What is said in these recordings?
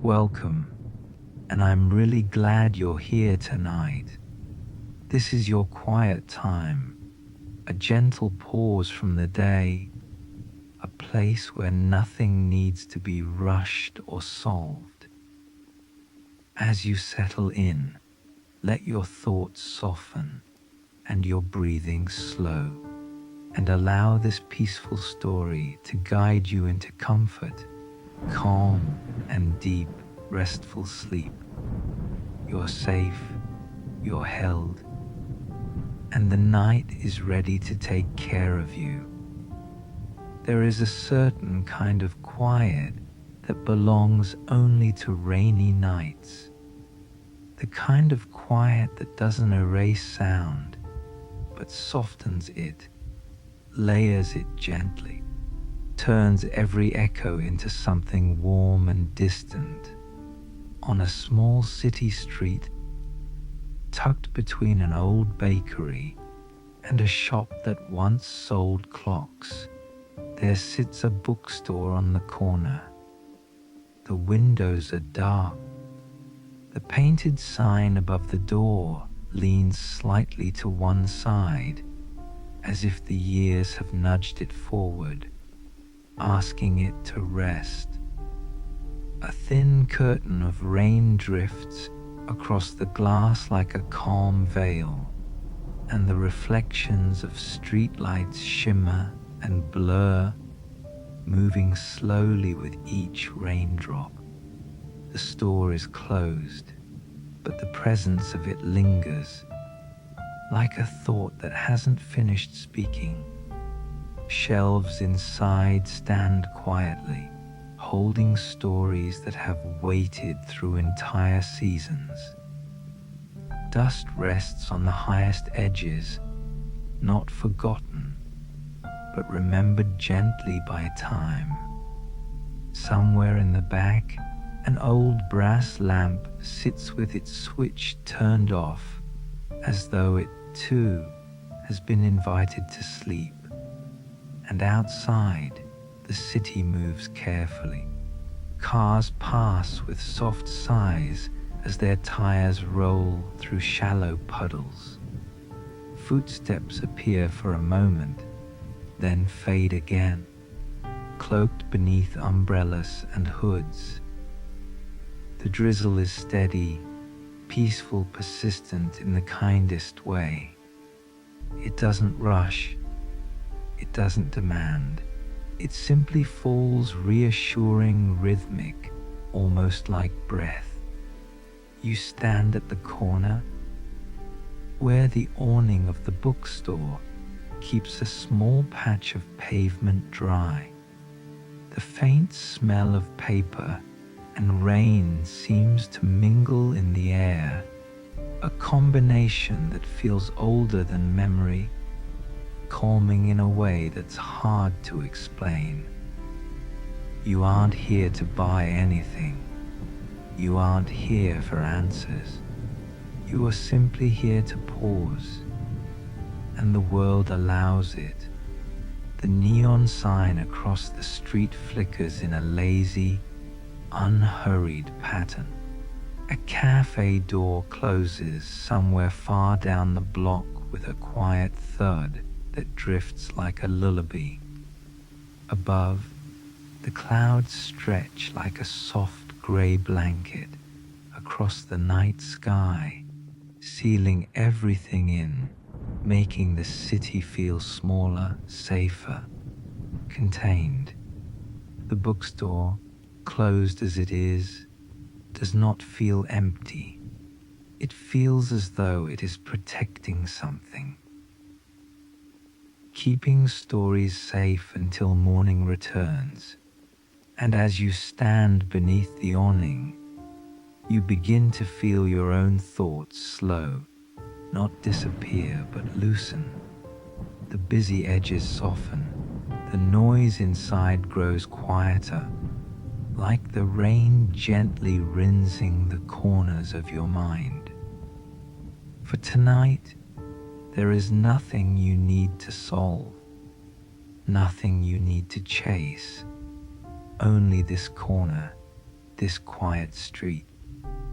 Welcome, and I'm really glad you're here tonight. This is your quiet time, a gentle pause from the day, a place where nothing needs to be rushed or solved. As you settle in, let your thoughts soften and your breathing slow, and allow this peaceful story to guide you into comfort, calm, and deep, restful sleep. You're safe, you're held, and the night is ready to take care of you. There is a certain kind of quiet that belongs only to rainy nights. The kind of quiet that doesn't erase sound, but softens it, layers it gently, turns every echo into something warm and distant. On a small city street, tucked between an old bakery and a shop that once sold clocks, there sits a bookstore on the corner. The windows are dark. The painted sign above the door leans slightly to one side, as if the years have nudged it forward, asking it to rest. A thin curtain of rain drifts across the glass like a calm veil, and the reflections of streetlights shimmer and blur, moving slowly with each raindrop. The store is closed, but the presence of it lingers, like a thought that hasn't finished speaking. Shelves inside stand quietly, holding stories that have waited through entire seasons. Dust rests on the highest edges, not forgotten, but remembered gently by time. Somewhere in the back, an old brass lamp sits with its switch turned off, as though it, too, has been invited to sleep. And outside, the city moves carefully. Cars pass with soft sighs as their tires roll through shallow puddles. Footsteps appear for a moment, then fade again, cloaked beneath umbrellas and hoods. The drizzle is steady, peaceful, persistent in the kindest way. It doesn't rush. It doesn't demand. It simply falls reassuring, rhythmic, almost like breath. You stand at the corner, where the awning of the bookstore keeps a small patch of pavement dry. The faint smell of paper and rain seems to mingle in the air, a combination that feels older than memory, calming in a way that's hard to explain. You aren't here to buy anything. You aren't here for answers. You are simply here to pause, and the world allows it. The neon sign across the street flickers in a lazy, unhurried pattern. A cafe door closes somewhere far down the block with a quiet thud that drifts like a lullaby. Above, the clouds stretch like a soft gray blanket across the night sky, sealing everything in, making the city feel smaller, safer, contained. The bookstore, closed as it is, does not feel empty. It feels as though it is protecting something, keeping stories safe until morning returns. And as you stand beneath the awning, you begin to feel your own thoughts slow, not disappear, but loosen. The busy edges soften. The noise inside grows quieter, like the rain gently rinsing the corners of your mind. For tonight, there is nothing you need to solve, nothing you need to chase, only this corner, this quiet street,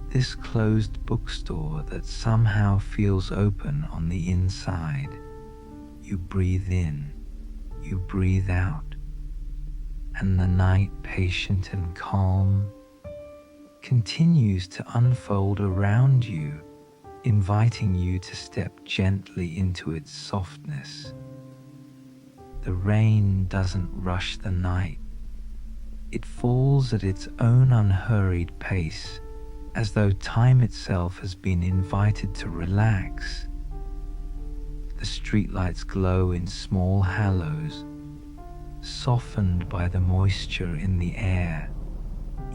this closed bookstore that somehow feels open on the inside. You breathe in, you breathe out, and the night, patient and calm, continues to unfold around you, inviting you to step gently into its softness. The rain doesn't rush the night. It falls at its own unhurried pace, as though time itself has been invited to relax. The streetlights glow in small halos, softened by the moisture in the air.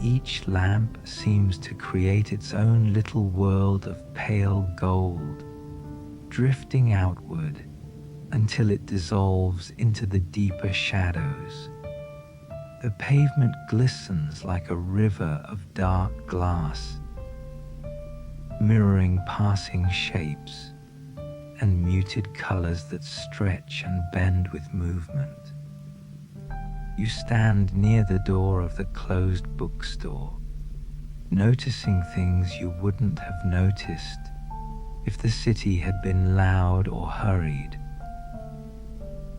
Each lamp seems to create its own little world of pale gold, drifting outward until it dissolves into the deeper shadows. The pavement glistens like a river of dark glass, mirroring passing shapes and muted colors that stretch and bend with movement. You stand near the door of the closed bookstore, noticing things you wouldn't have noticed if the city had been loud or hurried.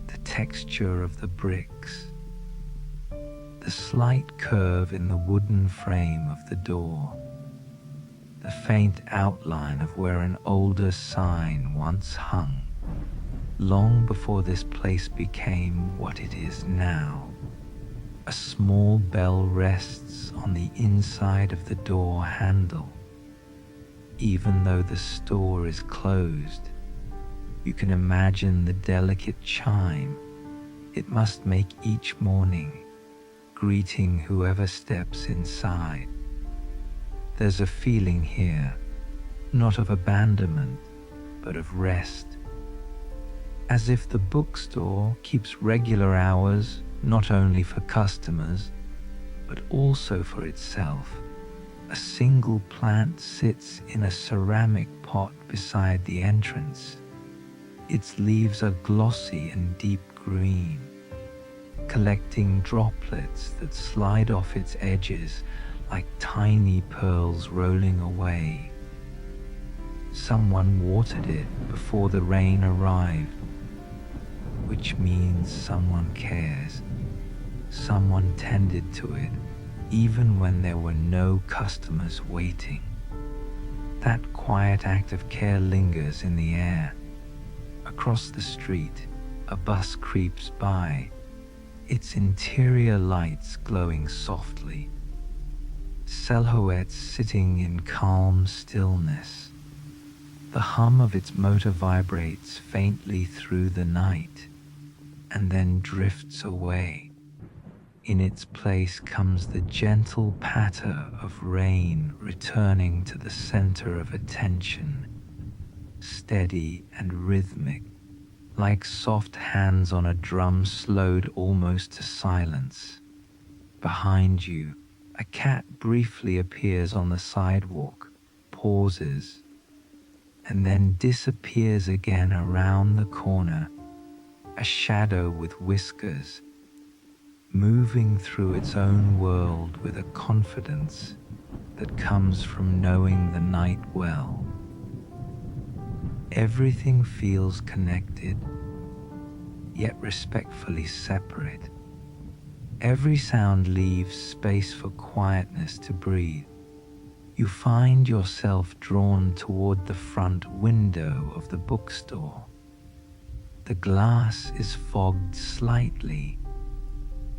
The texture of the bricks, the slight curve in the wooden frame of the door, the faint outline of where an older sign once hung, long before this place became what it is now. A small bell rests on the inside of the door handle. Even though the store is closed, you can imagine the delicate chime it must make each morning, greeting whoever steps inside. There's a feeling here, not of abandonment, but of rest. As if the bookstore keeps regular hours not only for customers, but also for itself. A single plant sits in a ceramic pot beside the entrance. Its leaves are glossy and deep green, collecting droplets that slide off its edges like tiny pearls rolling away. Someone watered it before the rain arrived, which means someone cares. Someone tended to it, even when there were no customers waiting. That quiet act of care lingers in the air. Across the street, a bus creeps by, its interior lights glowing softly. Silhouettes sitting in calm stillness. The hum of its motor vibrates faintly through the night and then drifts away. In its place comes the gentle patter of rain returning to the center of attention, steady and rhythmic, like soft hands on a drum slowed almost to silence. Behind you, a cat briefly appears on the sidewalk, pauses, and then disappears again around the corner, a shadow with whiskers, moving through its own world with a confidence that comes from knowing the night well. Everything feels connected, yet respectfully separate. Every sound leaves space for quietness to breathe. You find yourself drawn toward the front window of the bookstore. The glass is fogged slightly,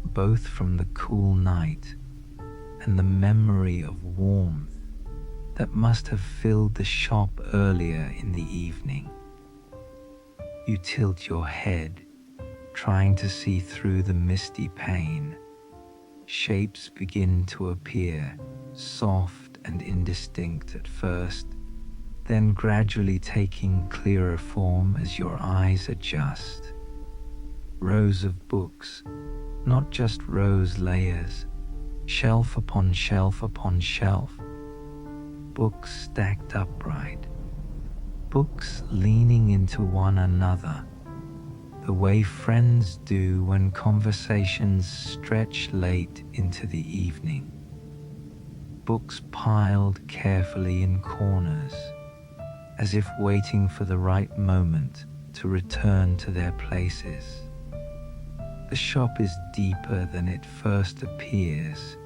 both from the cool night and the memory of warmth that must have filled the shop earlier in the evening. You tilt your head, trying to see through the misty pane. Shapes begin to appear, soft and indistinct at first, then gradually taking clearer form as your eyes adjust. Rows of books, not just rows layers, shelf upon shelf upon shelf. Books stacked upright, books leaning into one another, the way friends do when conversations stretch late into the evening. books piled carefully in corners, as if waiting for the right moment to return to their places. The shop is deeper than it first appears.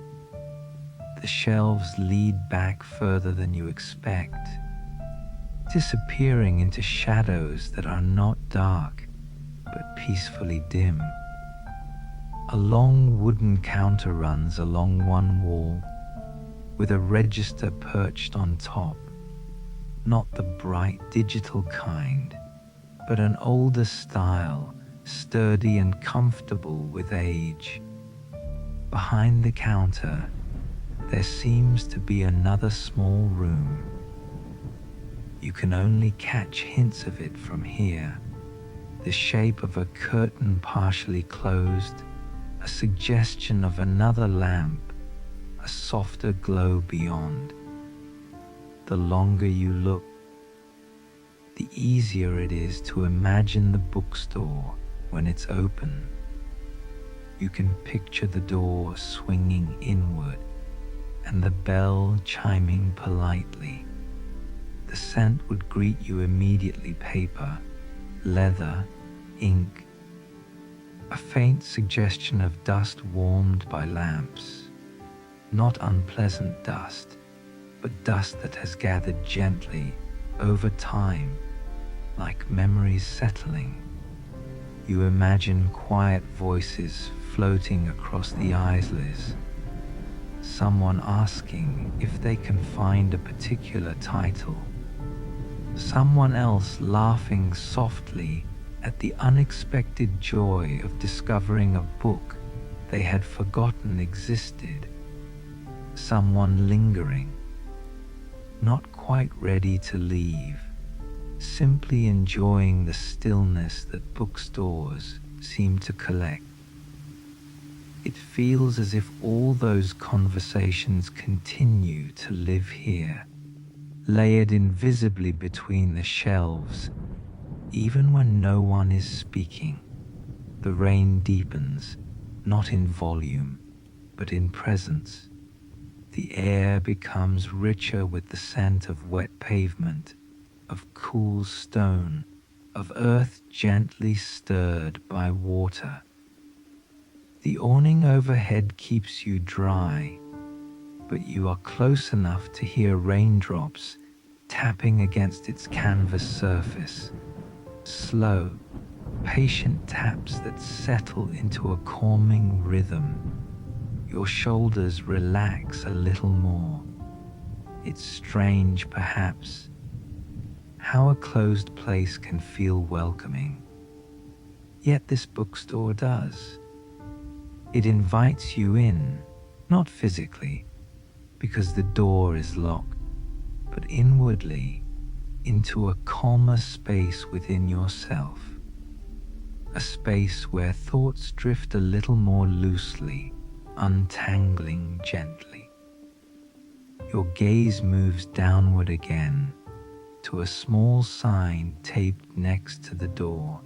The shelves lead back further than you expect, disappearing into shadows that are not dark, but peacefully dim. A long wooden counter runs along one wall, with a register perched on top. Not the bright digital kind, but an older style, sturdy and comfortable with age. Behind the counter, there seems to be another small room. You can only catch hints of it from here. The shape of a curtain partially closed, a suggestion of another lamp, a softer glow beyond. The longer you look, the easier it is to imagine the bookstore when it's open. You can picture the door swinging inward and the bell chiming politely. The scent would greet you immediately: paper, leather, ink, a faint suggestion of dust warmed by lamps. Not unpleasant dust, but dust that has gathered gently over time, like memories settling. You imagine quiet voices floating across the aisles, someone asking if they can find a particular title, someone else laughing softly at the unexpected joy of discovering a book they had forgotten existed, someone lingering, not quite ready to leave, simply enjoying the stillness that bookstores seem to collect. It feels as if all those conversations continue to live here, layered invisibly between the shelves, even when no one is speaking. The rain deepens, not in volume, but in presence. The air becomes richer with the scent of wet pavement, of cool stone, of earth gently stirred by water. The awning overhead keeps you dry, but you are close enough to hear raindrops tapping against its canvas surface. Slow, patient taps that settle into a calming rhythm. Your shoulders relax a little more. It's strange, perhaps, how a closed place can feel welcoming. Yet this bookstore does. It invites you in, not physically, because the door is locked, but inwardly, into a calmer space within yourself. A space where thoughts drift a little more loosely, untangling gently. Your gaze moves downward again to a small sign taped next to the door.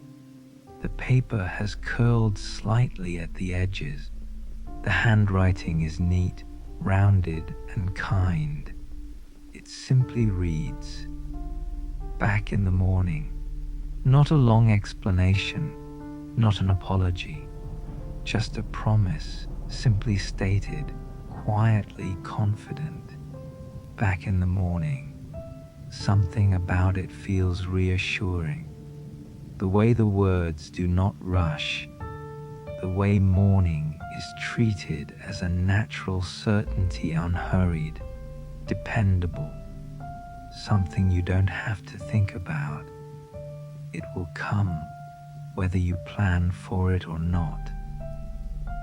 The paper has curled slightly at the edges. The handwriting is neat, rounded, and kind. It simply reads, "Back in the morning." Not a long explanation, not an apology, just a promise, simply stated, quietly confident. Back in the morning. Something about it feels reassuring. The way the words do not rush, the way morning is treated as a natural certainty, unhurried, dependable, something you don't have to think about. It will come, whether you plan for it or not.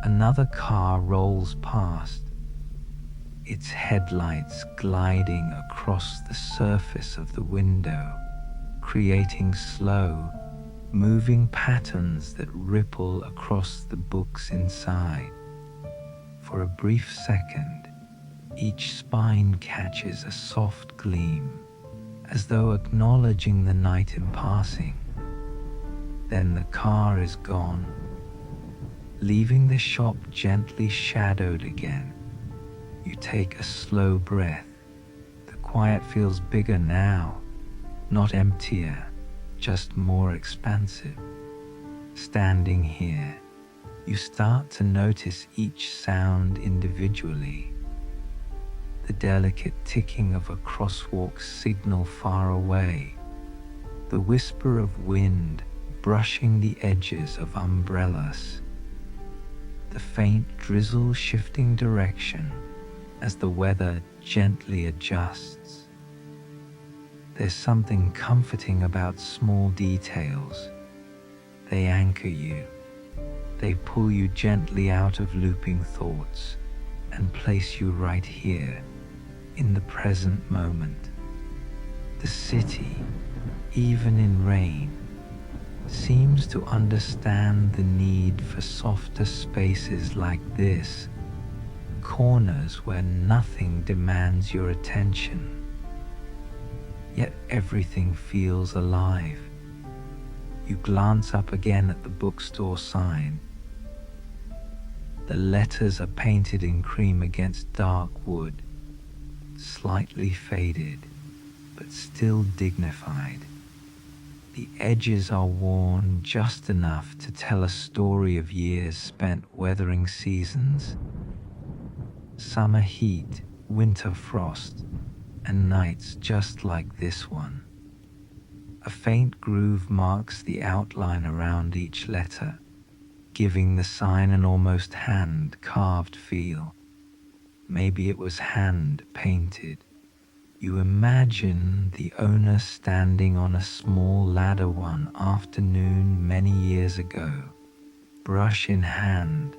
Another car rolls past, its headlights gliding across the surface of the window, creating slow, moving patterns that ripple across the books inside. For a brief second, each spine catches a soft gleam, as though acknowledging the night in passing. Then the car is gone, leaving the shop gently shadowed again. You take a slow breath. The quiet feels bigger now, not emptier, just more expansive. Standing here, you start to notice each sound individually. The delicate ticking of a crosswalk signal far away, the whisper of wind brushing the edges of umbrellas, the faint drizzle shifting direction as the weather gently adjusts. There's something comforting about small details. They anchor you. They pull you gently out of looping thoughts and place you right here in the present moment. The city, even in rain, seems to understand the need for softer spaces like this, corners where nothing demands your attention, yet everything feels alive. You glance up again at the bookstore sign. The letters are painted in cream against dark wood, slightly faded, but still dignified. The edges are worn just enough to tell a story of years spent weathering seasons. Summer heat, winter frost, and nights just like this one. A faint groove marks the outline around each letter, giving the sign an almost hand-carved feel. Maybe it was hand-painted. You imagine the owner standing on a small ladder one afternoon many years ago, brush in hand,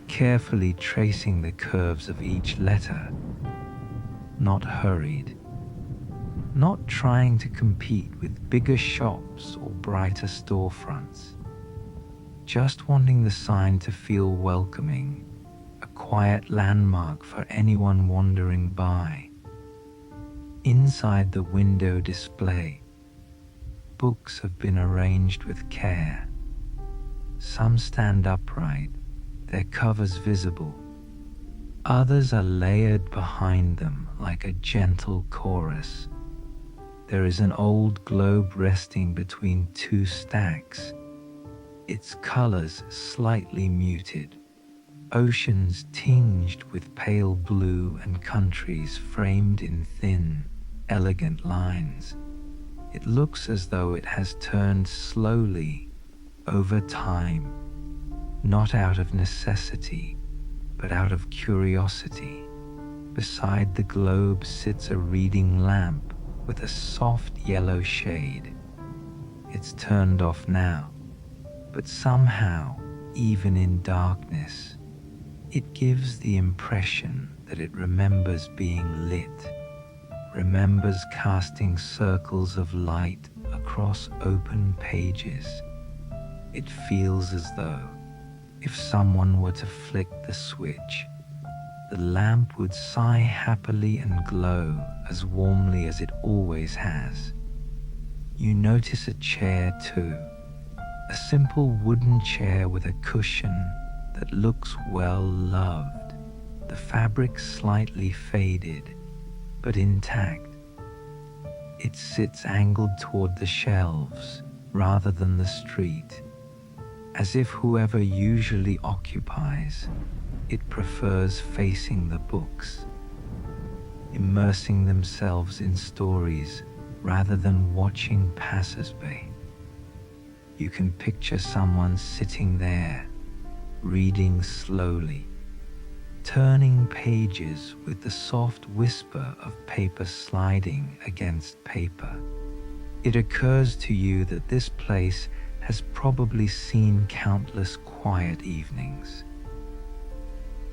carefully tracing the curves of each letter, not hurried, not trying to compete with bigger shops or brighter storefronts, just wanting the sign to feel welcoming, a quiet landmark for anyone wandering by. Inside the window display, books have been arranged with care. Some stand upright, their covers visible. Others are layered behind them like a gentle chorus. There is an old globe resting between two stacks, its colors slightly muted. Oceans tinged with pale blue and countries framed in thin, elegant lines. It looks as though it has turned slowly over time, not out of necessity, but out of curiosity. Beside the globe sits a reading lamp with a soft yellow shade. It's turned off now, but somehow, even in darkness, it gives the impression that it remembers being lit, remembers casting circles of light across open pages. It feels as though, if someone were to flick the switch, the lamp would sigh happily and glow as warmly as it always has. You notice a chair too, a simple wooden chair with a cushion that looks well loved, the fabric slightly faded, but intact. It sits angled toward the shelves rather than the street, as if whoever usually occupies it prefers facing the books, immersing themselves in stories rather than watching passers-by. You can picture someone sitting there, reading slowly, turning pages with the soft whisper of paper sliding against paper. It occurs to you that this place has probably seen countless quiet evenings.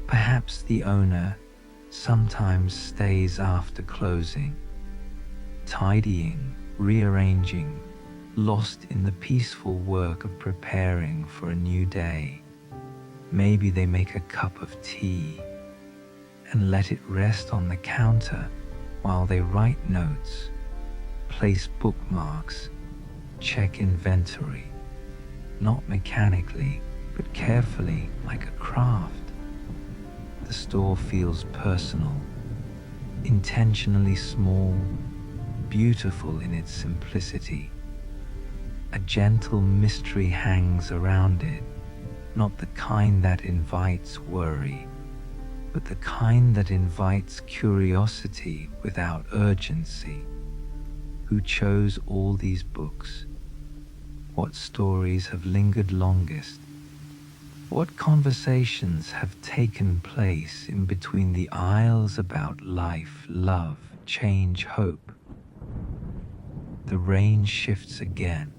Perhaps the owner sometimes stays after closing, tidying, rearranging, lost in the peaceful work of preparing for a new day. Maybe they make a cup of tea and let it rest on the counter while they write notes, place bookmarks, check inventory, not mechanically, but carefully like a craft. The The store feels personal, intentionally small, beautiful in its simplicity. A gentle mystery hangs around it, not the kind that invites worry, but the kind that invites curiosity without urgency. Who chose all these books? What stories have lingered longest? What conversations have taken place in between the aisles about life, love, change, hope? The rain shifts again,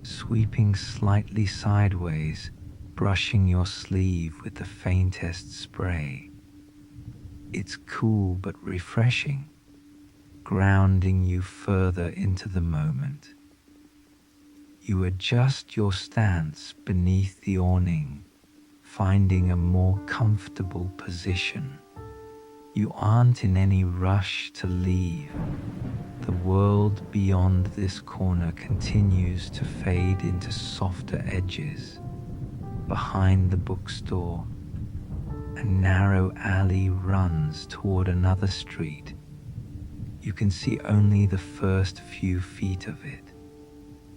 sweeping slightly sideways, brushing your sleeve with the faintest spray. It's cool but refreshing, grounding you further into the moment. You adjust your stance beneath the awning, finding a more comfortable position. You aren't in any rush to leave. The world beyond this corner continues to fade into softer edges. Behind the bookstore, a narrow alley runs toward another street. You can see only the first few feet of it,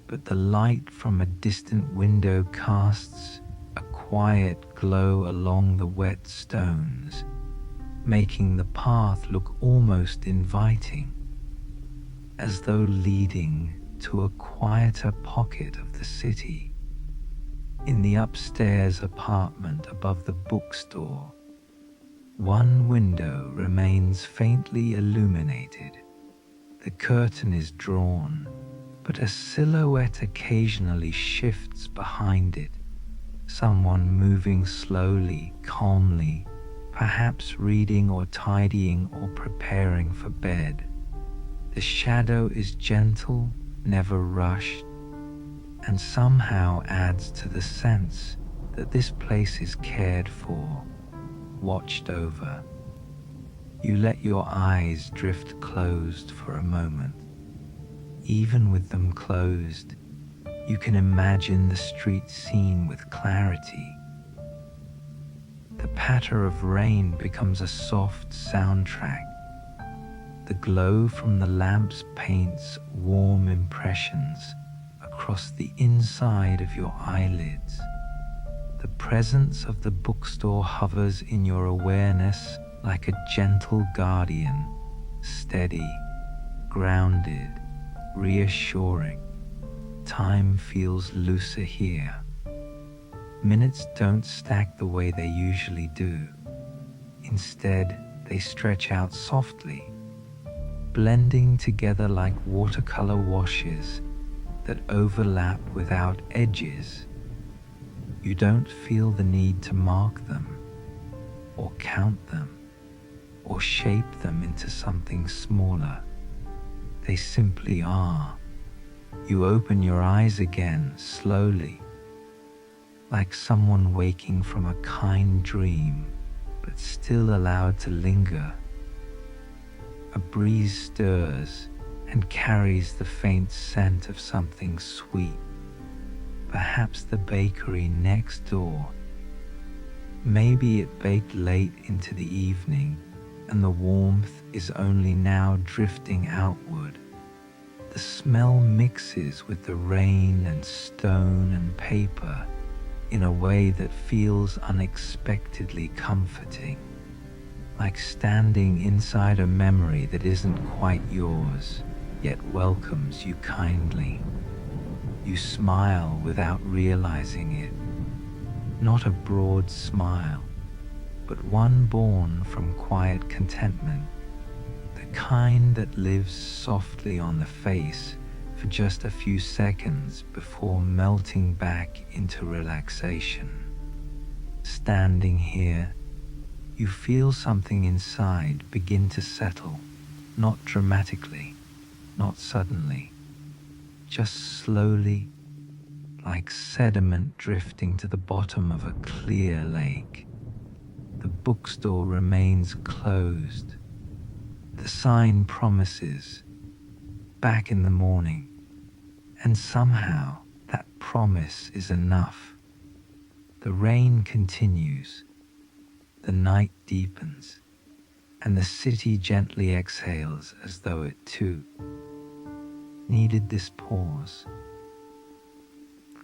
but the light from a distant window casts a quiet glow along the wet stones, making the path look almost inviting, as though leading to a quieter pocket of the city. In the upstairs apartment above the bookstore, one window remains faintly illuminated. The curtain is drawn, but a silhouette occasionally shifts behind it. Someone moving slowly, calmly, perhaps reading or tidying or preparing for bed. The shadow is gentle, never rushed, and somehow adds to the sense that this place is cared for, watched over. You let your eyes drift closed for a moment. Even with them closed, you can imagine the street scene with clarity. The patter of rain becomes a soft soundtrack. The glow from the lamps paints warm impressions across the inside of your eyelids. The presence of the bookstore hovers in your awareness like a gentle guardian, steady, grounded, reassuring. Time feels looser here. Minutes don't stack the way they usually do. Instead, they stretch out softly, blending together like watercolor washes that overlap without edges. You don't feel the need to mark them, or count them, or shape them into something smaller. They simply are. You open your eyes again slowly, like someone waking from a kind dream, but still allowed to linger. A breeze stirs and carries the faint scent of something sweet, perhaps the bakery next door. Maybe it baked late into the evening, and the warmth is only now drifting outward. The smell mixes with the rain and stone and paper in a way that feels unexpectedly comforting, like standing inside a memory that isn't quite yours, yet welcomes you kindly. You smile without realizing it, not a broad smile, but one born from quiet contentment, the kind that lives softly on the face for just a few seconds before melting back into relaxation. Standing here, you feel something inside begin to settle, not dramatically, not suddenly, just slowly, like sediment drifting to the bottom of a clear lake. The bookstore remains closed. The sign promises, back in the morning, and somehow that promise is enough. The rain continues, The night deepens, and the city gently exhales as though it too needed this pause.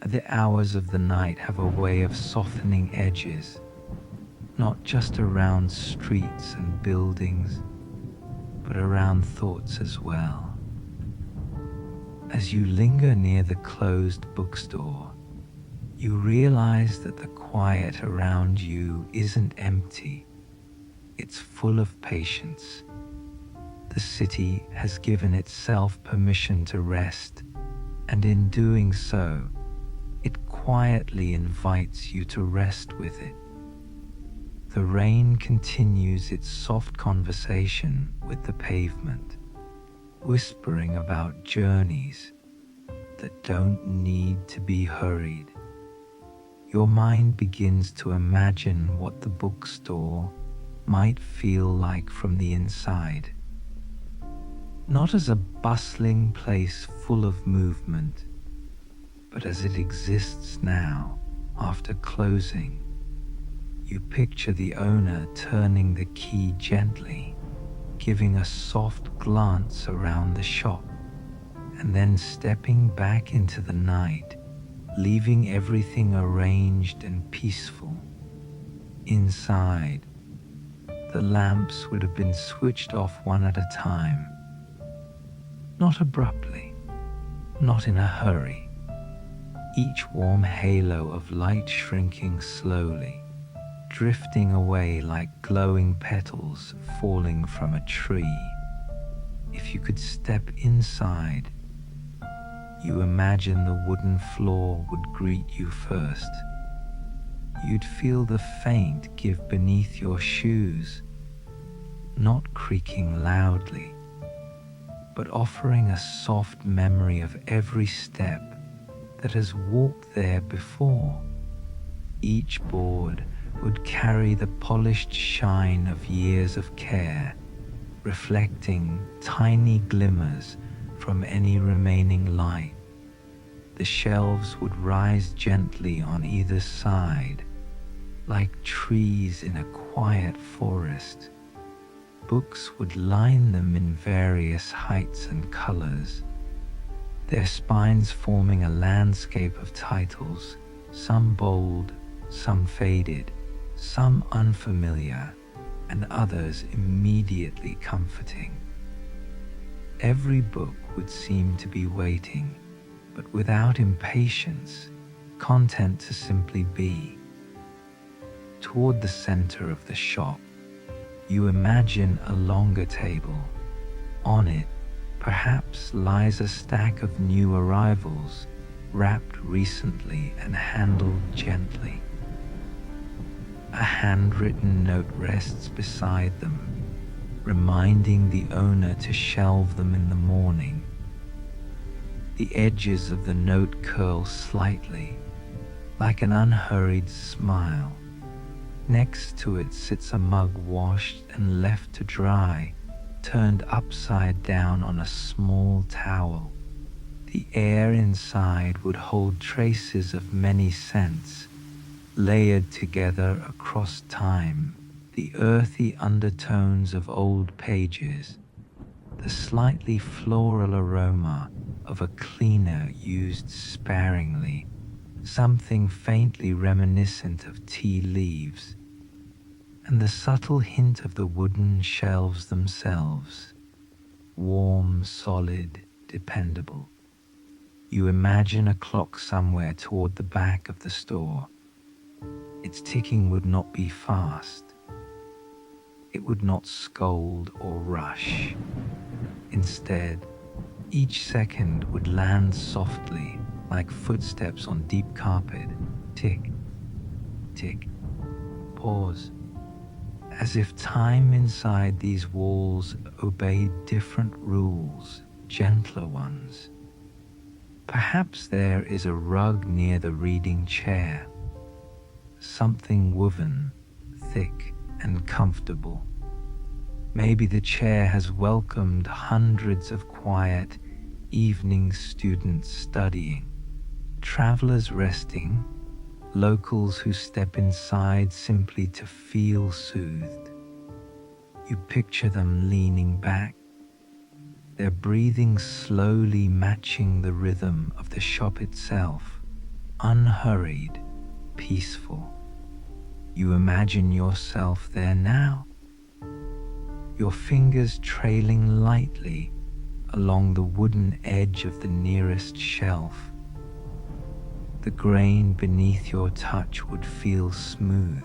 The hours of the night have a way of softening edges, not just around streets and buildings, but around thoughts as well. As you linger near the closed bookstore, you realize that the quiet around you isn't empty. It's full of patience. The city has given itself permission to rest, and in doing so, it quietly invites you to rest with it. The rain continues its soft conversation with the pavement, whispering about journeys that don't need to be hurried. Your mind begins to imagine what the bookstore might feel like from the inside. Not as a bustling place full of movement, but as it exists now after closing. You picture the owner turning the key gently, giving a soft glance around the shop, and then stepping back into the night, leaving everything arranged and peaceful. Inside, the lamps would have been switched off one at a time. Not abruptly, not in a hurry. Each warm halo of light shrinking slowly, drifting away like glowing petals falling from a tree. If you could step inside, you imagine the wooden floor would greet you first. You'd feel the faint give beneath your shoes, not creaking loudly, but offering a soft memory of every step that has walked there before. Each board would carry the polished shine of years of care, reflecting tiny glimmers from any remaining light. The shelves would rise gently on either side, like trees in a quiet forest. Books would line them in various heights and colors, their spines forming a landscape of titles, some bold, some faded, some unfamiliar, and others immediately comforting. Every book would seem to be waiting, but without impatience, content to simply be. Toward the center of the shop, you imagine a longer table. On it, perhaps lies a stack of new arrivals, wrapped recently and handled gently. A handwritten note rests beside them, reminding the owner to shelve them in the morning. The edges of the note curl slightly, like an unhurried smile. Next to it sits a mug washed and left to dry, turned upside down on a small towel. The air inside would hold traces of many scents, layered together across time, the earthy undertones of old pages, the slightly floral aroma of a cleaner used sparingly, something faintly reminiscent of tea leaves, and the subtle hint of the wooden shelves themselves, warm, solid, dependable. You imagine a clock somewhere toward the back of the store. Its ticking would not be fast. It would not scold or rush. Instead, each second would land softly, like footsteps on deep carpet. Tick, tick, pause. As if time inside these walls obeyed different rules, gentler ones. Perhaps there is a rug near the reading chair, something woven, thick and comfortable. Maybe the chair has welcomed hundreds of quiet evening students studying, travelers resting, locals who step inside simply to feel soothed. You picture them leaning back, their breathing slowly matching the rhythm of the shop itself, unhurried, peaceful. You imagine yourself there now, your fingers trailing lightly along the wooden edge of the nearest shelf. The grain beneath your touch would feel smooth,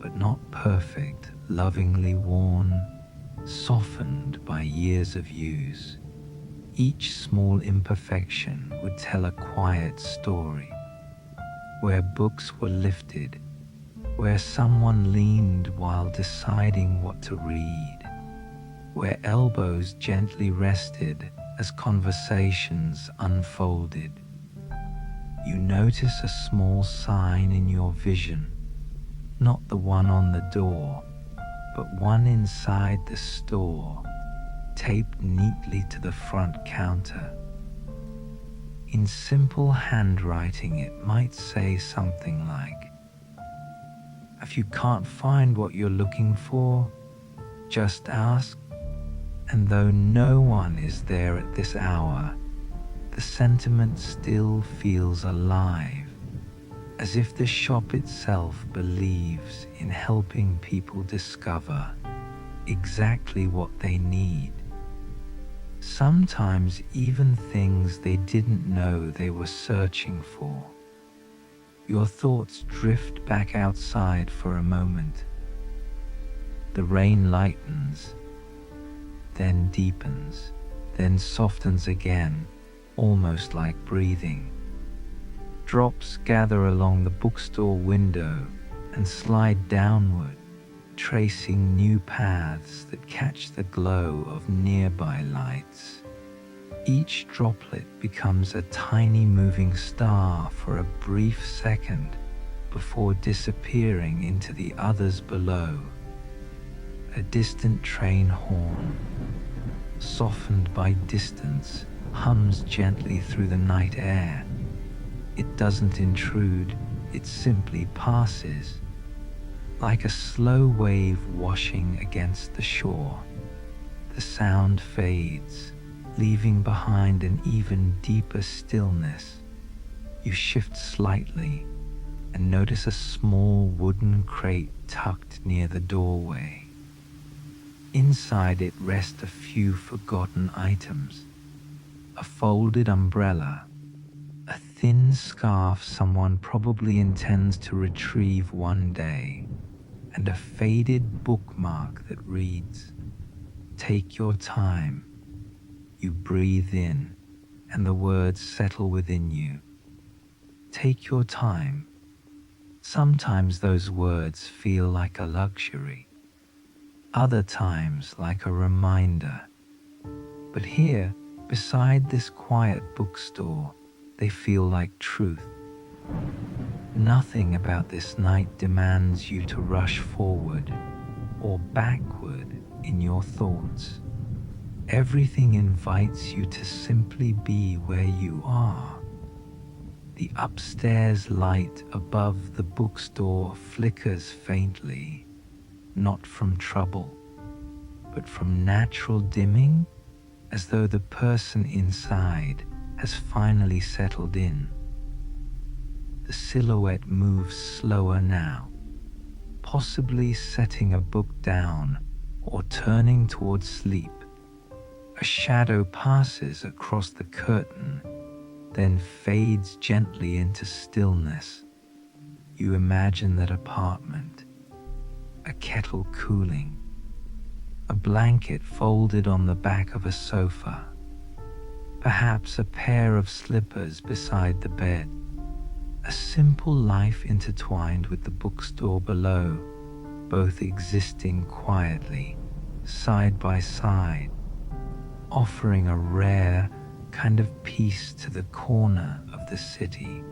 but not perfect, lovingly worn, softened by years of use. Each small imperfection would tell a quiet story, where books were lifted, where someone leaned while deciding what to read, where elbows gently rested as conversations unfolded. You notice a small sign in your vision, not the one on the door, but one inside the store, taped neatly to the front counter. In simple handwriting, it might say something like, "If you can't find what you're looking for, just ask." And though no one is there at this hour, the sentiment still feels alive, as if the shop itself believes in helping people discover exactly what they need. Sometimes even things they didn't know they were searching for. Your thoughts drift back outside for a moment. The rain lightens, then deepens, then softens again, almost like breathing. Drops gather along the bookstore window and slide downward, tracing new paths that catch the glow of nearby lights. Each droplet becomes a tiny moving star for a brief second before disappearing into the others below. A distant train horn, softened by distance, hums gently through the night air. It doesn't intrude, it simply passes, like a slow wave washing against the shore. The sound fades, leaving behind an even deeper stillness. You shift slightly and notice a small wooden crate tucked near the doorway. Inside it rest a few forgotten items: a folded umbrella, a thin scarf someone probably intends to retrieve one day, and a faded bookmark that reads, "Take your time." You breathe in, and the words settle within you. Take your time. Sometimes those words feel like a luxury, other times like a reminder. But here, beside this quiet bookstore, they feel like truth. Nothing about this night demands you to rush forward or backward in your thoughts. Everything invites you to simply be where you are. The upstairs light above the bookstore flickers faintly, not from trouble, but from natural dimming, as though the person inside has finally settled in. The silhouette moves slower now, possibly setting a book down or turning towards sleep. A shadow passes across the curtain, then fades gently into stillness. You imagine that apartment, a kettle cooling, a blanket folded on the back of a sofa, perhaps a pair of slippers beside the bed. A simple life intertwined with the bookstore below, both existing quietly, side by side, offering a rare kind of peace to the corner of the city.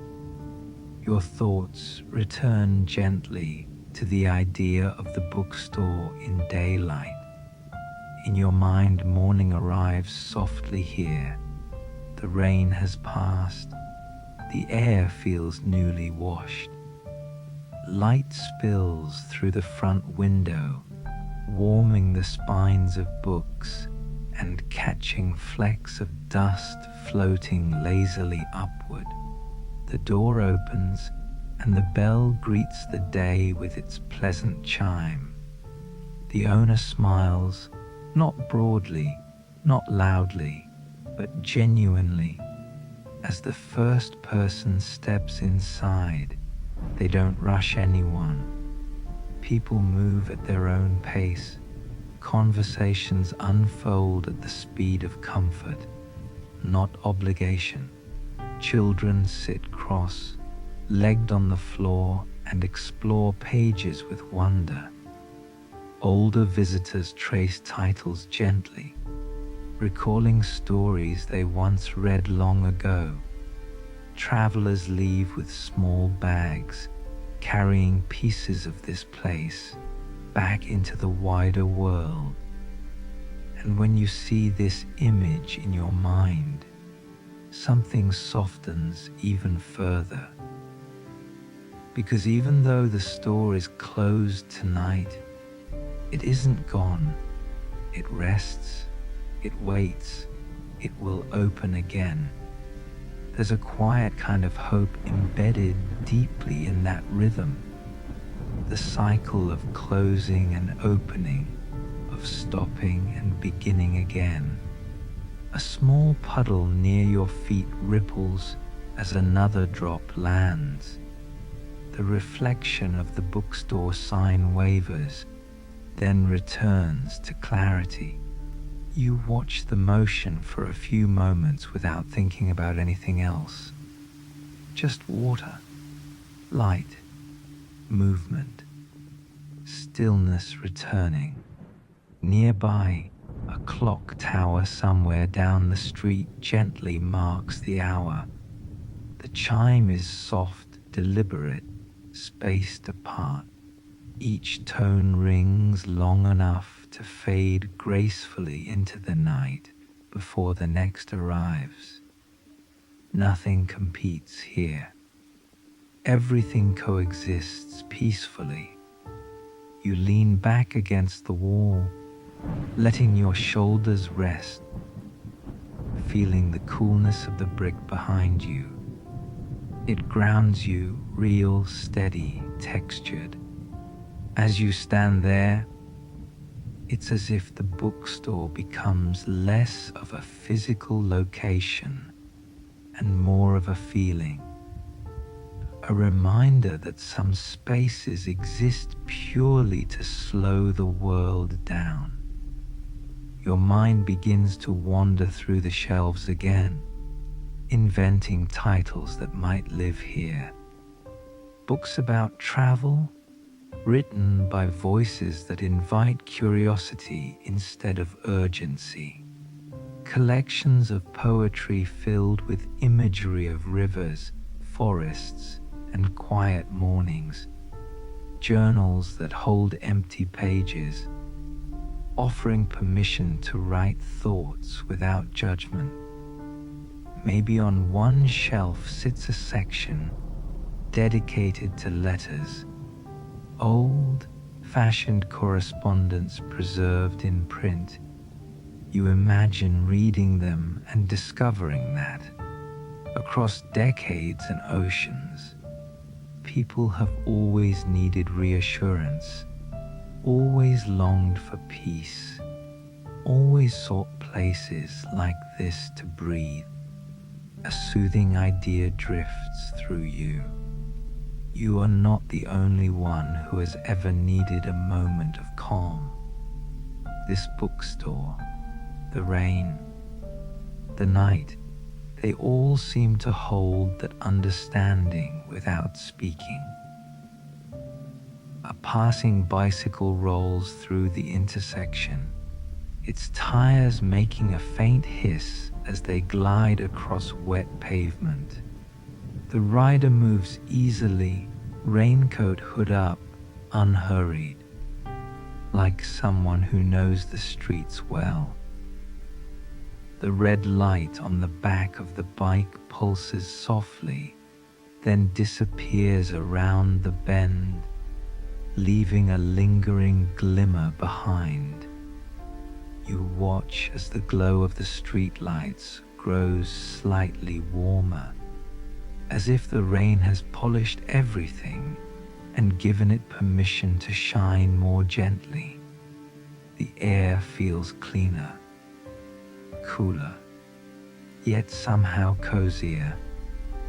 Your thoughts return gently to the idea of the bookstore in daylight. In your mind, morning arrives softly here. The rain has passed. The air feels newly washed. Light spills through the front window, warming the spines of books and catching flecks of dust floating lazily upward. The door opens and the bell greets the day with its pleasant chime. The owner smiles, not broadly, not loudly, but genuinely. As the first person steps inside, they don't rush anyone. People move at their own pace. Conversations unfold at the speed of comfort, not obligation. Children sit cross-legged on the floor and explore pages with wonder. Older visitors trace titles gently, recalling stories they once read long ago. Travelers leave with small bags, carrying pieces of this place back into the wider world. And when you see this image in your mind, something softens even further. Because even though the store is closed tonight, it isn't gone. It rests, it waits, it will open again. There's a quiet kind of hope embedded deeply in that rhythm. The cycle of closing and opening, of stopping and beginning again. A small puddle near your feet ripples as another drop lands. The reflection of the bookstore sign wavers, then returns to clarity. You watch the motion for a few moments without thinking about anything else. Just water, light, movement, stillness returning. Nearby, a clock tower somewhere down the street gently marks the hour. The chime is soft, deliberate, spaced apart. Each tone rings long enough to fade gracefully into the night before the next arrives. Nothing competes here. Everything coexists peacefully. You lean back against the wall, letting your shoulders rest, feeling the coolness of the brick behind you. It grounds you, real, steady, textured. As you stand there, it's as if the bookstore becomes less of a physical location and more of a feeling. A reminder that some spaces exist purely to slow the world down. Your mind begins to wander through the shelves again, inventing titles that might live here. Books about travel, written by voices that invite curiosity instead of urgency. Collections of poetry filled with imagery of rivers, forests, and quiet mornings. Journals that hold empty pages, offering permission to write thoughts without judgment. Maybe on one shelf sits a section dedicated to letters, old-fashioned correspondence preserved in print. You imagine reading them and discovering that, across decades and oceans, people have always needed reassurance, always longed for peace, always sought places like this to breathe. A soothing idea drifts through you. You are not the only one who has ever needed a moment of calm. This bookstore, the rain, the night, they all seem to hold that understanding without speaking. A passing bicycle rolls through the intersection, its tires making a faint hiss as they glide across wet pavement. The rider moves easily, raincoat hood up, unhurried, like someone who knows the streets well. The red light on the back of the bike pulses softly, then disappears around the bend, leaving a lingering glimmer behind. You watch as the glow of the streetlights grows slightly warmer, as if the rain has polished everything and given it permission to shine more gently. The air feels cleaner, cooler, yet somehow cozier.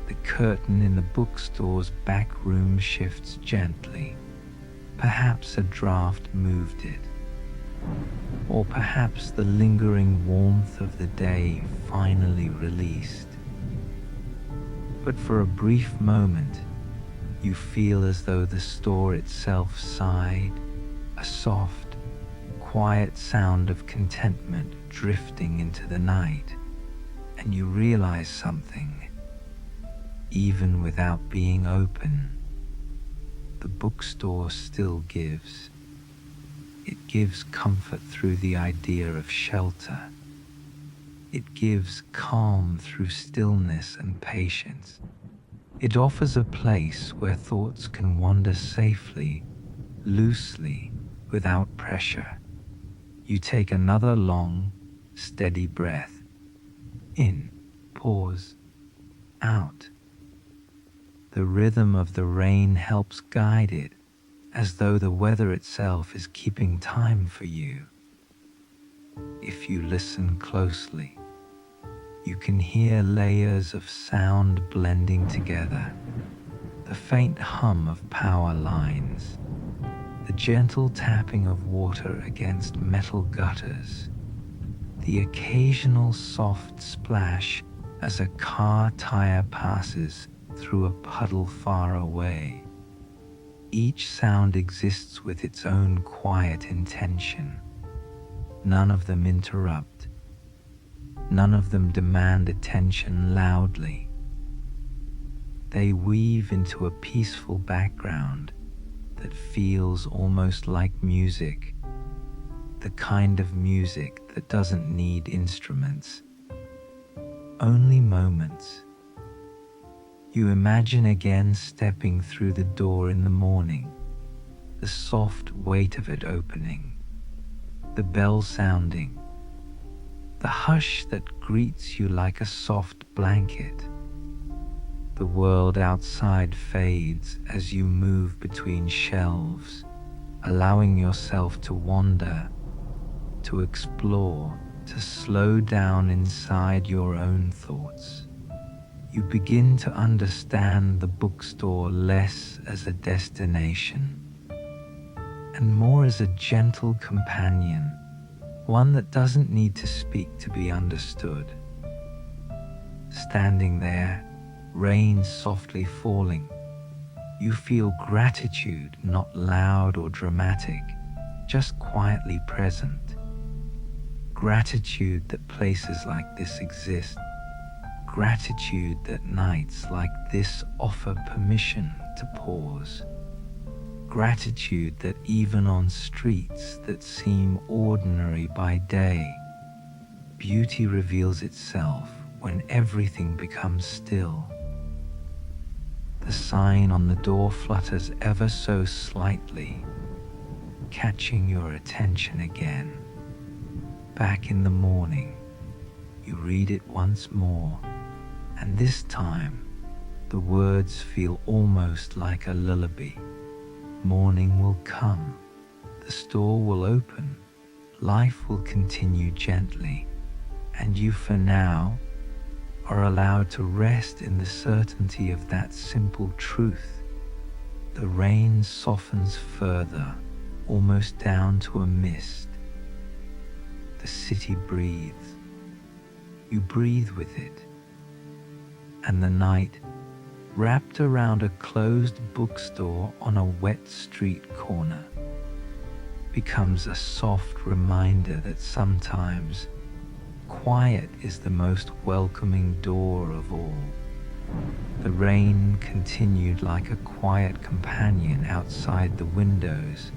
The curtain in the bookstore's back room shifts gently. Perhaps a draft moved it, or perhaps the lingering warmth of the day finally released. But for a brief moment, you feel as though the store itself sighed, a soft, quiet sound of contentment drifting into the night, and you realize something. Even without being open, the bookstore still gives. It gives comfort through the idea of shelter. It gives calm through stillness and patience. It offers a place where thoughts can wander safely, loosely, without pressure. You take another long, steady breath. In, pause, out. The rhythm of the rain helps guide it, as though the weather itself is keeping time for you. If you listen closely, you can hear layers of sound blending together. The faint hum of power lines, the gentle tapping of water against metal gutters, the occasional soft splash as a car tire passes through a puddle far away. Each sound exists with its own quiet intention. None of them interrupt. None of them demand attention loudly. They weave into a peaceful background that feels almost like music, the kind of music that doesn't need instruments, only moments. You imagine again stepping through the door in the morning, the soft weight of it opening, the bell sounding, the hush that greets you like a soft blanket. The world outside fades as you move between shelves, allowing yourself to wander, to explore, to slow down inside your own thoughts. You begin to understand the bookstore less as a destination and more as a gentle companion, one that doesn't need to speak to be understood. Standing there, rain softly falling, you feel gratitude, not loud or dramatic, just quietly present. Gratitude that places like this exist. Gratitude that nights like this offer permission to pause. Gratitude that even on streets that seem ordinary by day, beauty reveals itself when everything becomes still. The sign on the door flutters ever so slightly, catching your attention again. Back in the morning, you read it once more, and this time, the words feel almost like a lullaby. Morning will come, the store will open, life will continue gently, and you for now are allowed to rest in the certainty of that simple truth. The rain softens further, almost down to a mist. The city breathes. You breathe with it. And the night, wrapped around a closed bookstore on a wet street corner, becomes a soft reminder that sometimes quiet is the most welcoming door of all. The rain continued like a quiet companion outside the windows,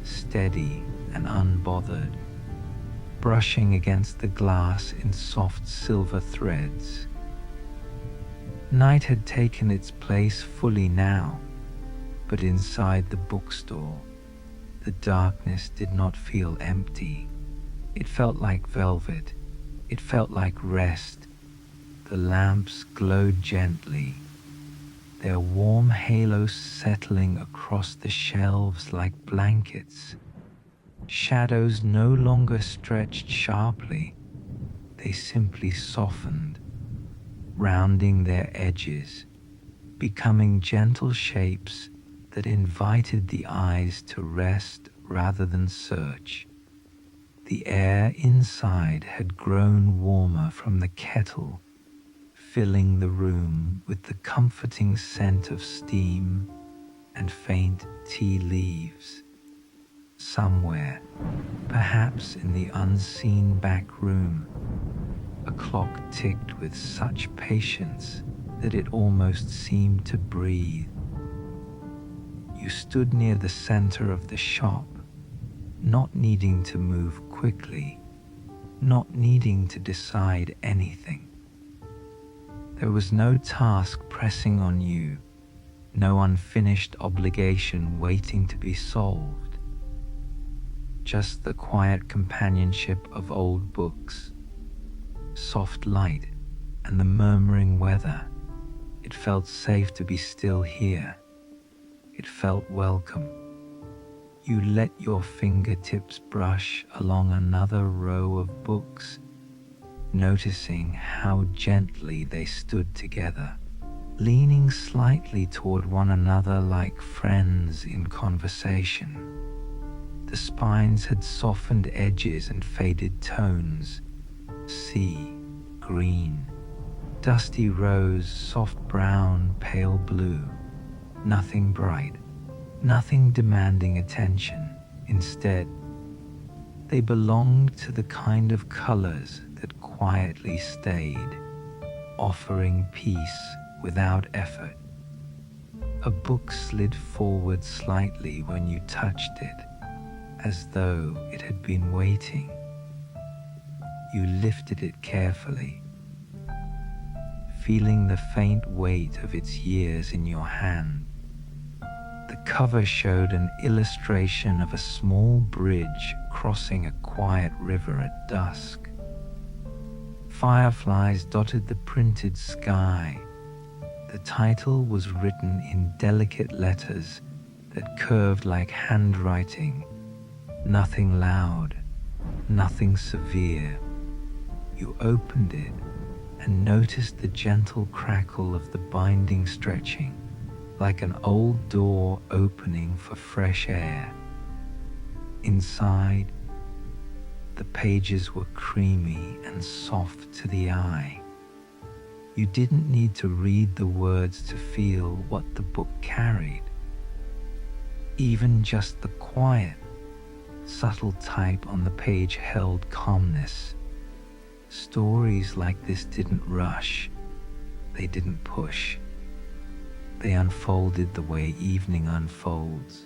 steady and unbothered, brushing against the glass in soft silver threads. Night had taken its place fully now, but inside the bookstore, the darkness did not feel empty. It felt like velvet. It felt like rest. The lamps glowed gently, their warm halos settling across the shelves like blankets. Shadows no longer stretched sharply. They simply softened, rounding their edges, becoming gentle shapes that invited the eyes to rest rather than search. The air inside had grown warmer from the kettle, filling the room with the comforting scent of steam and faint tea leaves. Somewhere, perhaps in the unseen back room, a clock ticked with such patience that it almost seemed to breathe. You stood near the center of the shop, not needing to move quickly, not needing to decide anything. There was no task pressing on you, no unfinished obligation waiting to be solved. Just the quiet companionship of old books, soft light, and the murmuring weather. It felt safe to be still here. It felt welcome. You let your fingertips brush along another row of books, noticing how gently they stood together, leaning slightly toward one another like friends in conversation. The spines had softened edges and faded tones: sea, green, dusty rose, soft brown, pale blue. Nothing bright, nothing demanding attention. Instead, they belonged to the kind of colors that quietly stayed, offering peace without effort. A book slid forward slightly when you touched it, as though it had been waiting. You lifted it carefully, feeling the faint weight of its years in your hand. The cover showed an illustration of a small bridge crossing a quiet river at dusk. Fireflies dotted the printed sky. The title was written in delicate letters that curved like handwriting. Nothing loud, nothing severe. You opened it and noticed the gentle crackle of the binding stretching, like an old door opening for fresh air. Inside, the pages were creamy and soft to the eye. You didn't need to read the words to feel what the book carried. Even just the quiet, subtle type on the page held calmness. Stories like this didn't rush. They didn't push. They unfolded the way evening unfolds.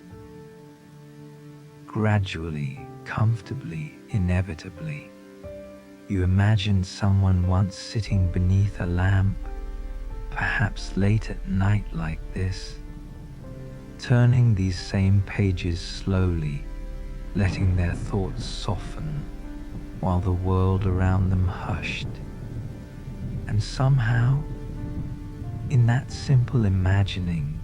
Gradually, comfortably, inevitably. You imagined someone once sitting beneath a lamp, perhaps late at night like this, turning these same pages slowly, letting their thoughts soften while the world around them hushed. And somehow, in that simple imagining,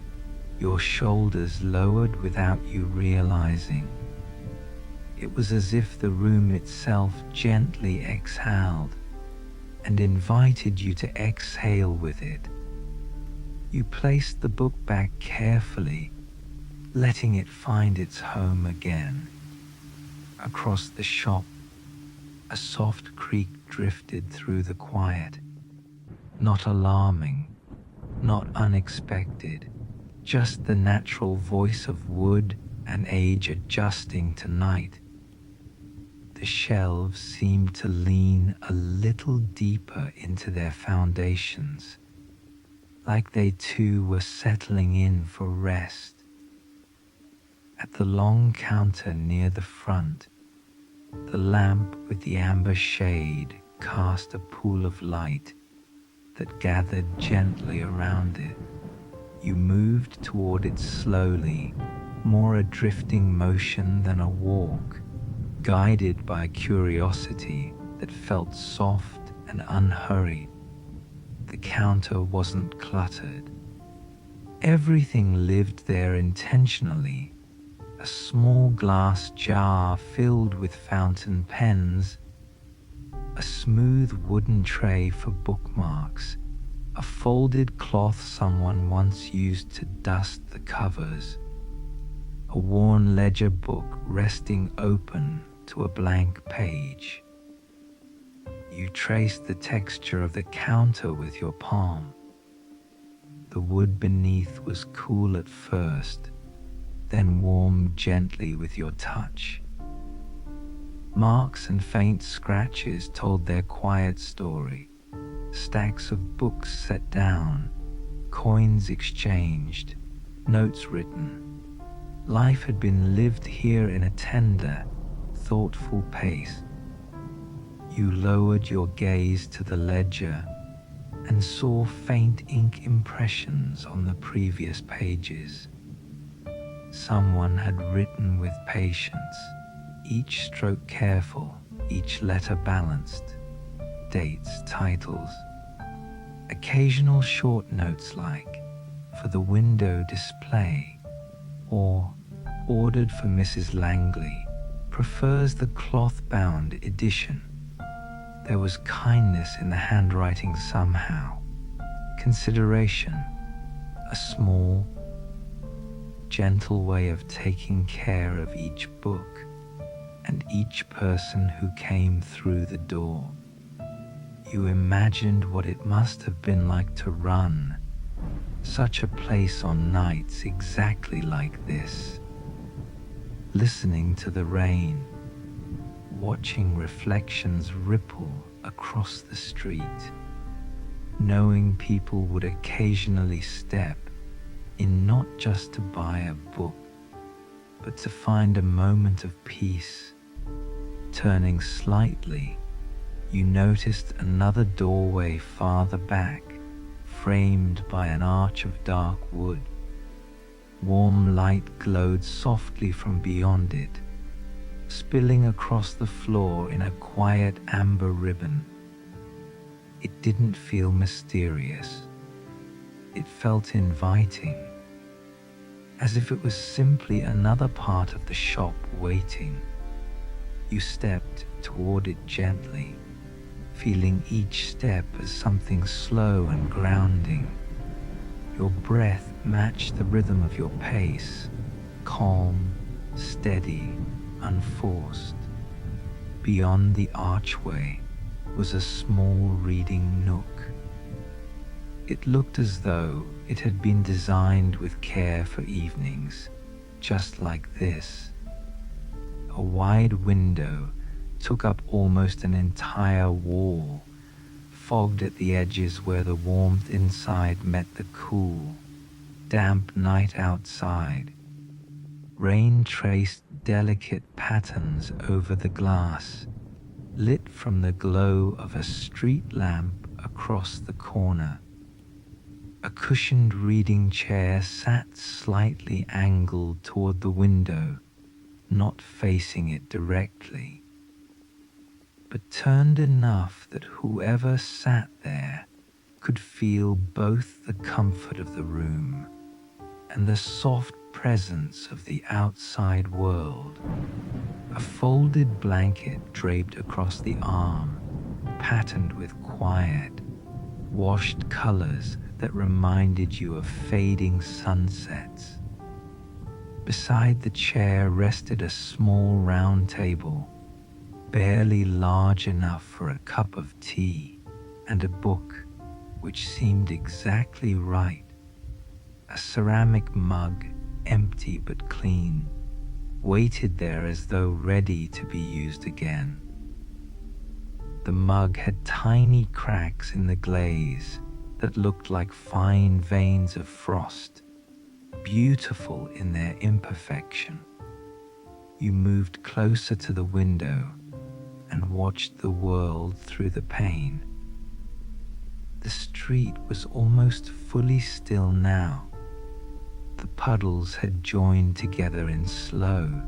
your shoulders lowered without you realizing. It was as if the room itself gently exhaled and invited you to exhale with it. You placed the book back carefully, letting it find its home again. Across the shop, a soft creak drifted through the quiet, not alarming, not unexpected, just the natural voice of wood and age adjusting to night. The shelves seemed to lean a little deeper into their foundations, like they too were settling in for rest. At the long counter near the front, the lamp with the amber shade cast a pool of light, that gathered gently around it. You moved toward it slowly, more a drifting motion than a walk, guided by curiosity that felt soft and unhurried. The counter wasn't cluttered. Everything lived there intentionally. A small glass jar filled with fountain pens, a smooth wooden tray for bookmarks, a folded cloth someone once used to dust the covers, a worn ledger book resting open to a blank page. You traced the texture of the counter with your palm. The wood beneath was cool at first, then warmed gently with your touch. Marks and faint scratches told their quiet story. Stacks of books set down, coins exchanged, notes written. Life had been lived here in a tender, thoughtful pace. You lowered your gaze to the ledger and saw faint ink impressions on the previous pages. Someone had written with patience, each stroke careful, each letter balanced. Dates, titles. Occasional short notes like, for the window display, or ordered for Mrs. Langley, prefers the cloth-bound edition. There was kindness in the handwriting somehow, consideration, a small, gentle way of taking care of each book and each person who came through the door. You imagined what it must have been like to run such a place on nights exactly like this, listening to the rain, watching reflections ripple across the street, knowing people would occasionally step in not just to buy a book, but to find a moment of peace. Turning slightly, you noticed another doorway farther back, framed by an arch of dark wood. Warm light glowed softly from beyond it, spilling across the floor in a quiet amber ribbon. It didn't feel mysterious. It felt inviting, as if it was simply another part of the shop waiting. You stepped toward it gently, feeling each step as something slow and grounding. Your breath matched the rhythm of your pace, calm, steady, unforced. Beyond the archway was a small reading nook. It looked as though it had been designed with care for evenings, just like this. A wide window took up almost an entire wall, fogged at the edges where the warmth inside met the cool, damp night outside. Rain traced delicate patterns over the glass, lit from the glow of a street lamp across the corner. A cushioned reading chair sat slightly angled toward the window, not facing it directly, but turned enough that whoever sat there could feel both the comfort of the room and the soft presence of the outside world. A folded blanket draped across the arm, patterned with quiet, washed colors that reminded you of fading sunsets. Beside the chair rested a small round table, barely large enough for a cup of tea, and a book which seemed exactly right. A ceramic mug, empty but clean, waited there as though ready to be used again. The mug had tiny cracks in the glaze that looked like fine veins of frost, beautiful in their imperfection. You moved closer to the window and watched the world through the pane. The street was almost fully still now. The puddles had joined together in slow,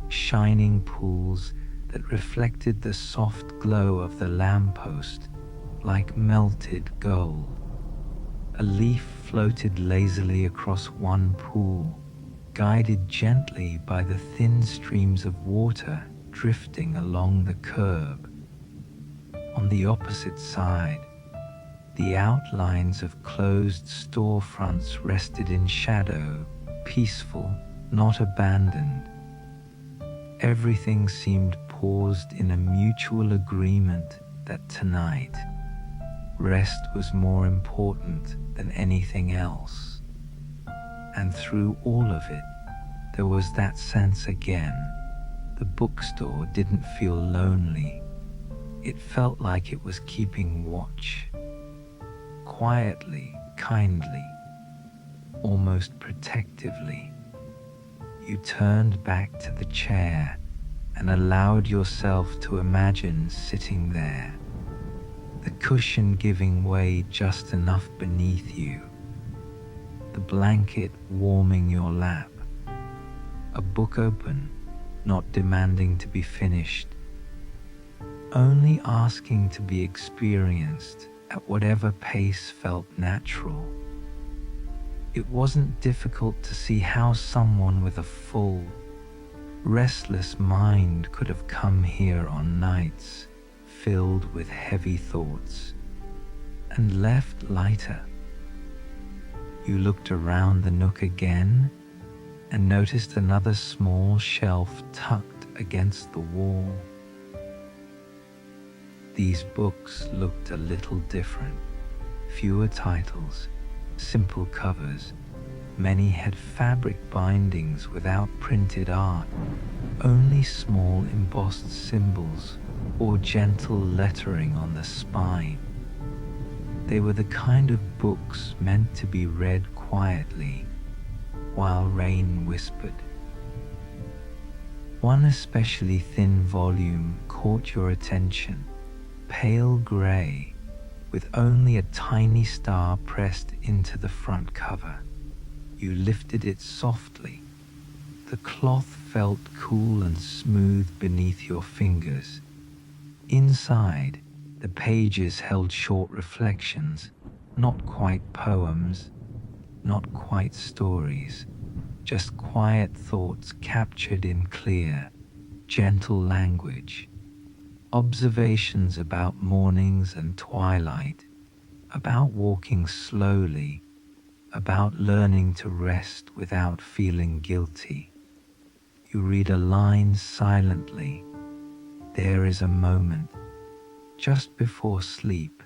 shining pools that reflected the soft glow of the lamppost like melted gold. A leaf floated lazily across one pool, guided gently by the thin streams of water drifting along the curb. On the opposite side, the outlines of closed storefronts rested in shadow, peaceful, not abandoned. Everything seemed paused in a mutual agreement that tonight, rest was more important than anything else. And through all of it, there was that sense again. The bookstore didn't feel lonely. It felt like it was keeping watch. Quietly, kindly, almost protectively. You turned back to the chair and allowed yourself to imagine sitting there, the cushion giving way just enough beneath you, the blanket warming your lap, a book open, not demanding to be finished, only asking to be experienced at whatever pace felt natural. It wasn't difficult to see how someone with a full, restless mind could have come here on nights filled with heavy thoughts and left lighter. You looked around the nook again and noticed another small shelf tucked against the wall. These books looked a little different. Fewer titles, simple covers. Many had fabric bindings without printed art, only small embossed symbols or gentle lettering on the spine. They were the kind of books meant to be read quietly while rain whispered. One especially thin volume caught your attention, pale grey, with only a tiny star pressed into the front cover. You lifted it softly. The cloth felt cool and smooth beneath your fingers. Inside, the pages held short reflections, not quite poems, not quite stories, just quiet thoughts captured in clear, gentle language. Observations about mornings and twilight, about walking slowly, about learning to rest without feeling guilty. You read a line silently. There is a moment, just before sleep,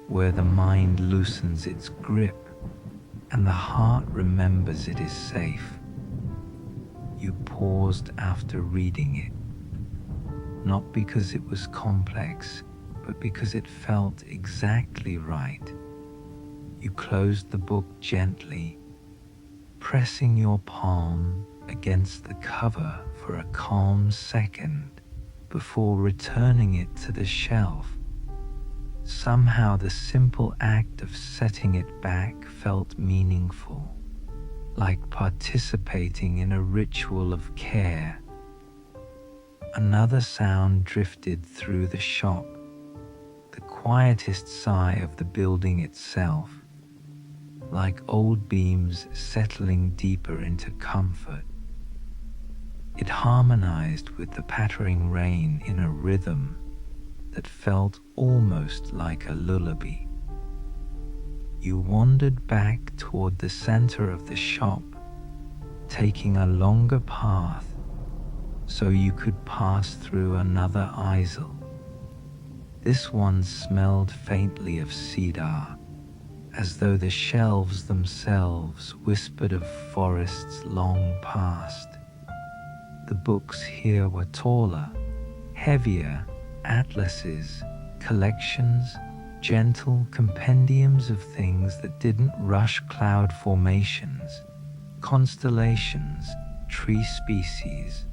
where the mind loosens its grip and the heart remembers it is safe. You paused after reading it, not because it was complex, but because it felt exactly right. You closed the book gently, pressing your palm against the cover for a calm second before returning it to the shelf. Somehow the simple act of setting it back felt meaningful, like participating in a ritual of care. Another sound drifted through the shop, the quietest sigh of the building itself, like old beams settling deeper into comfort. It harmonized with the pattering rain in a rhythm that felt almost like a lullaby. You wandered back toward the center of the shop, taking a longer path so you could pass through another aisle. This one smelled faintly of cedar, as though the shelves themselves whispered of forests long past. The books here were taller, heavier, atlases, collections, gentle compendiums of things that didn't rush cloud formations, constellations, tree species,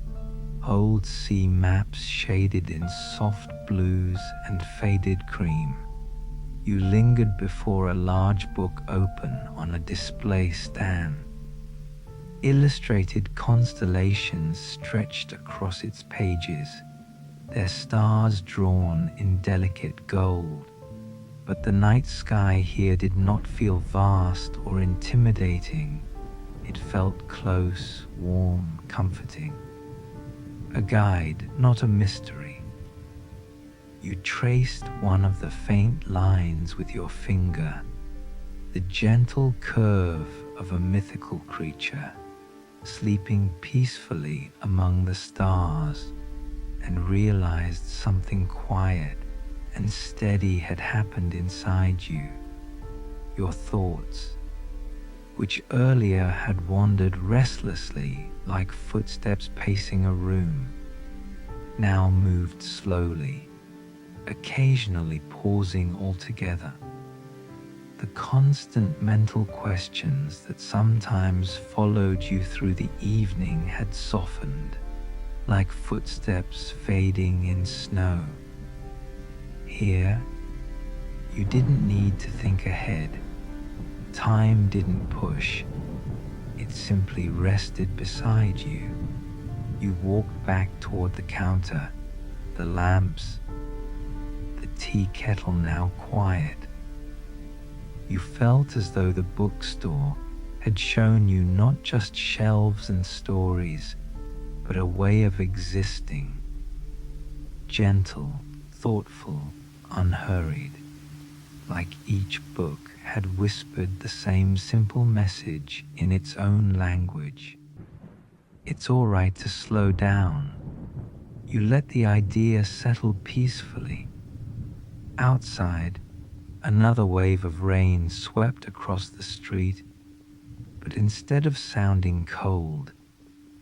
old sea maps shaded in soft blues and faded cream. You lingered before a large book open on a display stand. Illustrated constellations stretched across its pages, their stars drawn in delicate gold. But the night sky here did not feel vast or intimidating. It felt close, warm, comforting. A guide, not a mystery. You traced one of the faint lines with your finger, the gentle curve of a mythical creature, sleeping peacefully among the stars, and realized something quiet and steady had happened inside you. Your thoughts, which earlier had wandered restlessly like footsteps pacing a room, now moved slowly, occasionally pausing altogether. The constant mental questions that sometimes followed you through the evening had softened, like footsteps fading in snow. Here, you didn't need to think ahead. Time didn't push. It simply rested beside you. You walked back toward the counter, the lamps, the tea kettle now quiet. You felt as though the bookstore had shown you not just shelves and stories, but a way of existing, gentle, thoughtful, unhurried, like each book had whispered the same simple message in its own language. It's all right to slow down. You let the idea settle peacefully. Outside, another wave of rain swept across the street, but instead of sounding cold,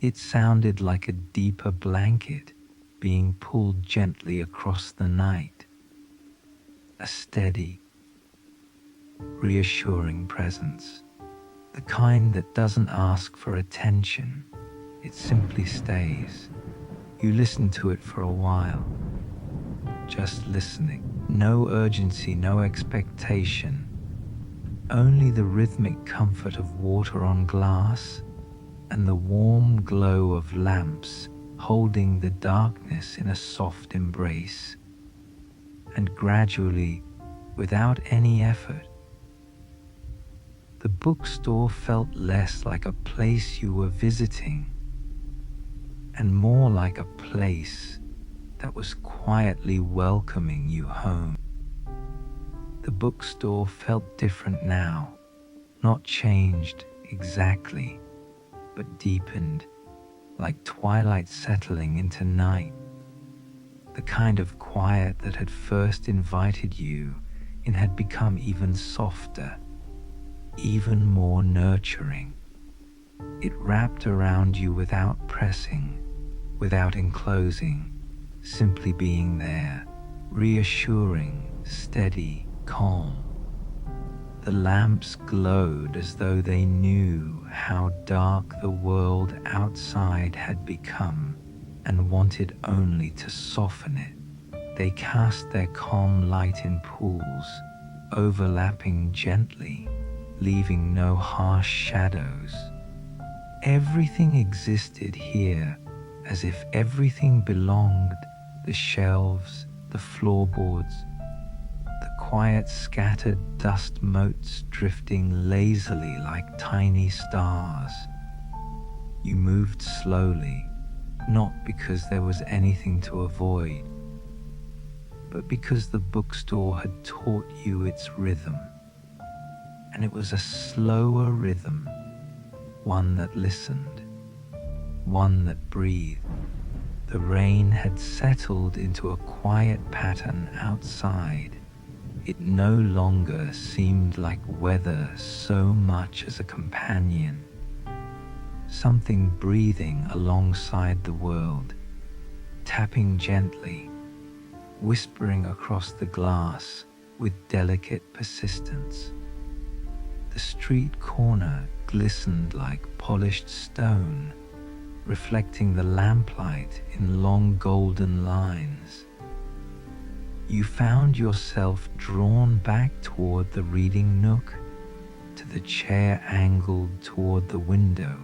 it sounded like a deeper blanket being pulled gently across the night. A steady, reassuring presence, the kind that doesn't ask for attention, it simply stays. You listen to it for a while, just listening. No urgency, no expectation, only the rhythmic comfort of water on glass and the warm glow of lamps holding the darkness in a soft embrace. And gradually, without any effort, the bookstore felt less like a place you were visiting and more like a place that was quietly welcoming you home. The bookstore felt different now, not changed exactly, but deepened, like twilight settling into night. The kind of quiet that had first invited you in had become even softer, even more nurturing. It wrapped around you without pressing, without enclosing, simply being there, reassuring, steady, calm. The lamps glowed as though they knew how dark the world outside had become and wanted only to soften it. They cast their calm light in pools, overlapping gently, leaving no harsh shadows. Everything existed here as if everything belonged: the shelves, the floorboards, the quiet scattered dust motes drifting lazily like tiny stars. You moved slowly, not because there was anything to avoid, but because the bookstore had taught you its rhythm. And it was a slower rhythm, one that listened, one that breathed. The rain had settled into a quiet pattern outside. It no longer seemed like weather so much as a companion, something breathing alongside the world, tapping gently, whispering across the glass with delicate persistence. The street corner glistened like polished stone, reflecting the lamplight in long golden lines. You found yourself drawn back toward the reading nook, to the chair angled toward the window,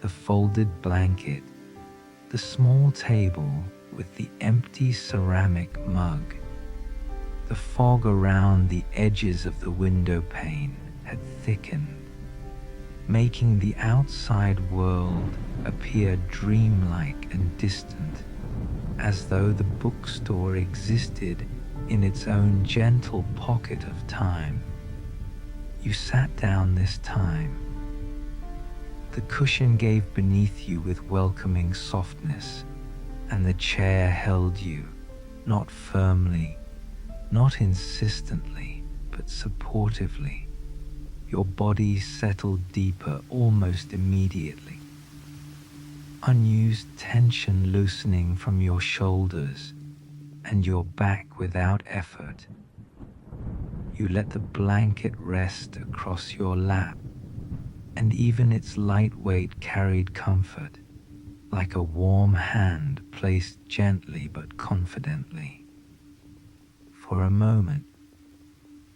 the folded blanket, the small table with the empty ceramic mug. The fog around the edges of the window pane had thickened, making the outside world appear dreamlike and distant, as though the bookstore existed in its own gentle pocket of time. You sat down this time. The cushion gave beneath you with welcoming softness, and the chair held you, not firmly, not insistently, but supportively. Your body settled deeper almost immediately. Unused tension loosening from your shoulders and your back without effort. You let the blanket rest across your lap, and even its light weight carried comfort, like a warm hand placed gently but confidently. For a moment,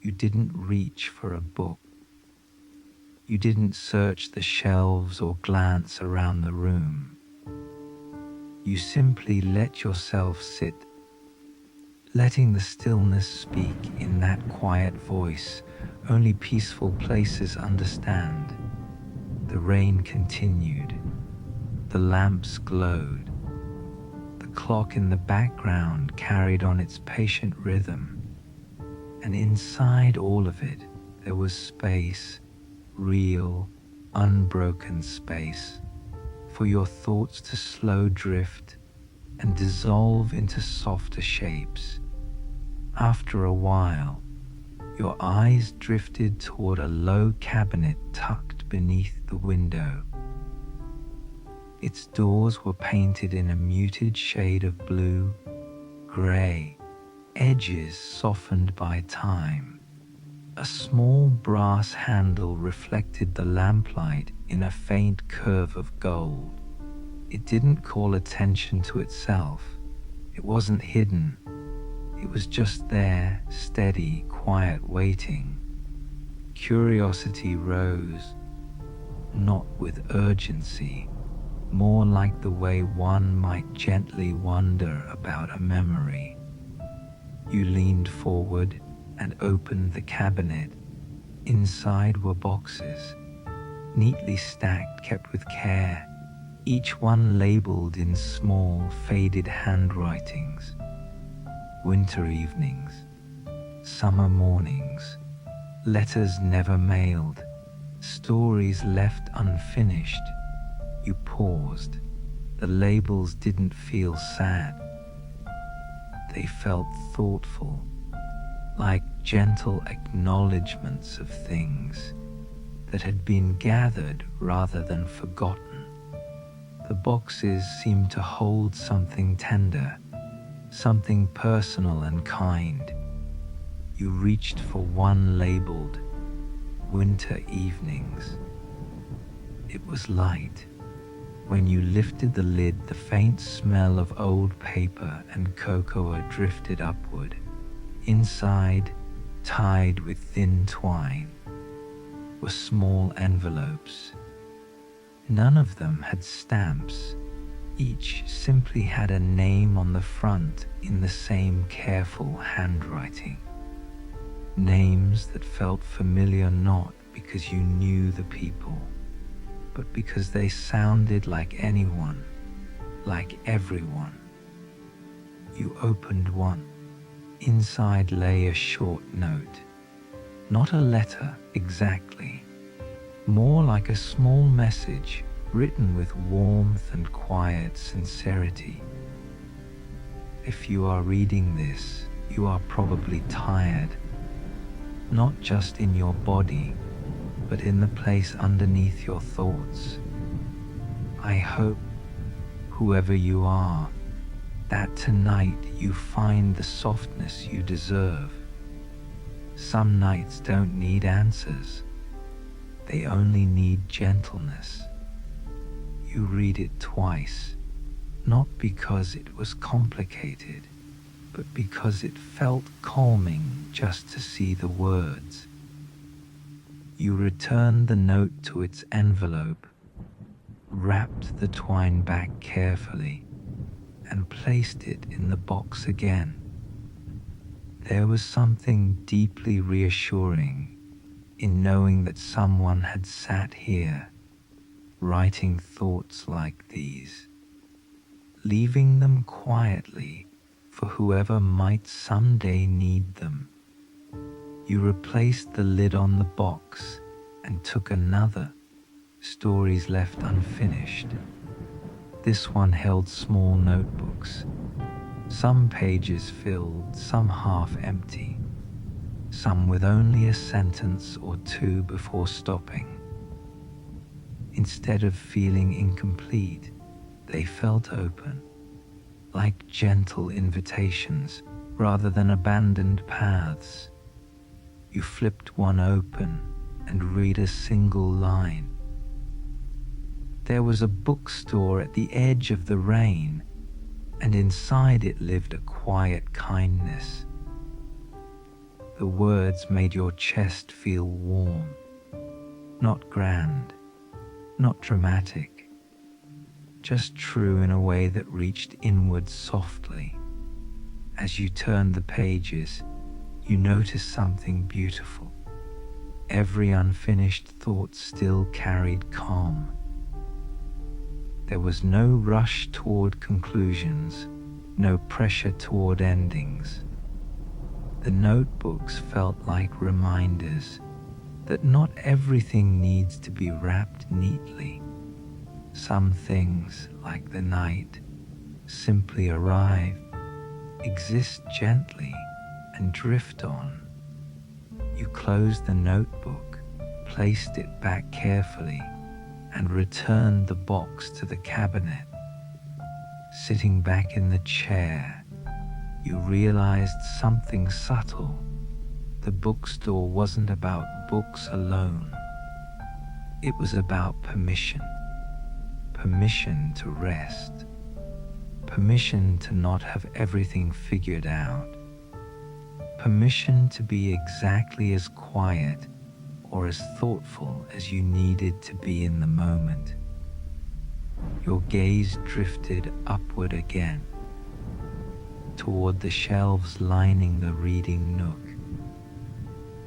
you didn't reach for a book. You didn't search the shelves or glance around the room. You simply let yourself sit, letting the stillness speak in that quiet voice only peaceful places understand. The rain continued. The lamps glowed. The clock in the background carried on its patient rhythm. And inside all of it, there was space, real, unbroken space, for your thoughts to slow drift and dissolve into softer shapes. After a while, your eyes drifted toward a low cabinet tucked beneath the window. Its doors were painted in a muted shade of blue, gray, edges softened by time. A small brass handle reflected the lamplight in a faint curve of gold. It didn't call attention to itself. It wasn't hidden. It was just there, steady, quiet, waiting. Curiosity rose, not with urgency, more like the way one might gently wonder about a memory. You leaned forward and opened the cabinet. Inside were boxes, neatly stacked, kept with care, each one labeled in small, faded handwritings. Winter evenings, summer mornings, letters never mailed, stories left unfinished. You paused. The labels didn't feel sad. They felt thoughtful, like gentle acknowledgments of things that had been gathered rather than forgotten. The boxes seemed to hold something tender, something personal and kind. You reached for one labeled Winter Evenings. It was light. When you lifted the lid, the faint smell of old paper and cocoa drifted upward. Inside, tied with thin twine, were small envelopes. None of them had stamps. Each simply had a name on the front in the same careful handwriting. Names that felt familiar not because you knew the people, but because they sounded like anyone, like everyone. You opened one. Inside lay a short note. Not a letter exactly, more like a small message written with warmth and quiet sincerity. If you are reading this, you are probably tired, not just in your body, but in the place underneath your thoughts. I hope, whoever you are, that tonight you find the softness you deserve. Some nights don't need answers. They only need gentleness. You read it twice, not because it was complicated, but because it felt calming just to see the words. You returned the note to its envelope, wrapped the twine back carefully, and placed it in the box again. There was something deeply reassuring in knowing that someone had sat here, writing thoughts like these, leaving them quietly for whoever might someday need them. You replaced the lid on the box and took another, Stories Left Unfinished. This one held small notebooks, some pages filled, some half empty, some with only a sentence or two before stopping. Instead of feeling incomplete, they felt open, like gentle invitations rather than abandoned paths. You flipped one open and read a single line. There was a bookstore at the edge of the rain, and inside it lived a quiet kindness. The words made your chest feel warm, not grand, not dramatic, just true in a way that reached inward softly. As you turned the pages, you noticed something beautiful. Every unfinished thought still carried calm. There was no rush toward conclusions, no pressure toward endings. The notebooks felt like reminders that not everything needs to be wrapped neatly. Some things, like the night, simply arrive, exist gently, and drift on. You closed the notebook, placed it back carefully, and returned the box to the cabinet. Sitting back in the chair, you realized something subtle. The bookstore wasn't about books alone. It was about permission. Permission to rest. Permission to not have everything figured out. Permission to be exactly as quiet or as thoughtful as you needed to be in the moment. Your gaze drifted upward again, toward the shelves lining the reading nook.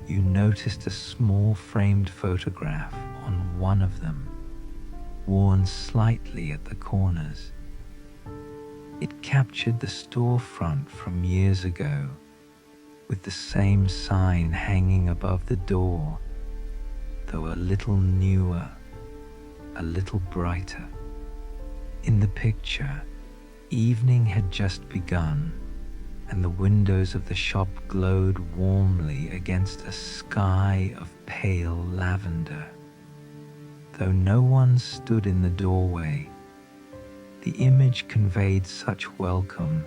You noticed a small framed photograph on one of them, worn slightly at the corners. It captured the storefront from years ago, with the same sign hanging above the door, though a little newer, a little brighter. In the picture, evening had just begun, and the windows of the shop glowed warmly against a sky of pale lavender. Though no one stood in the doorway, the image conveyed such welcome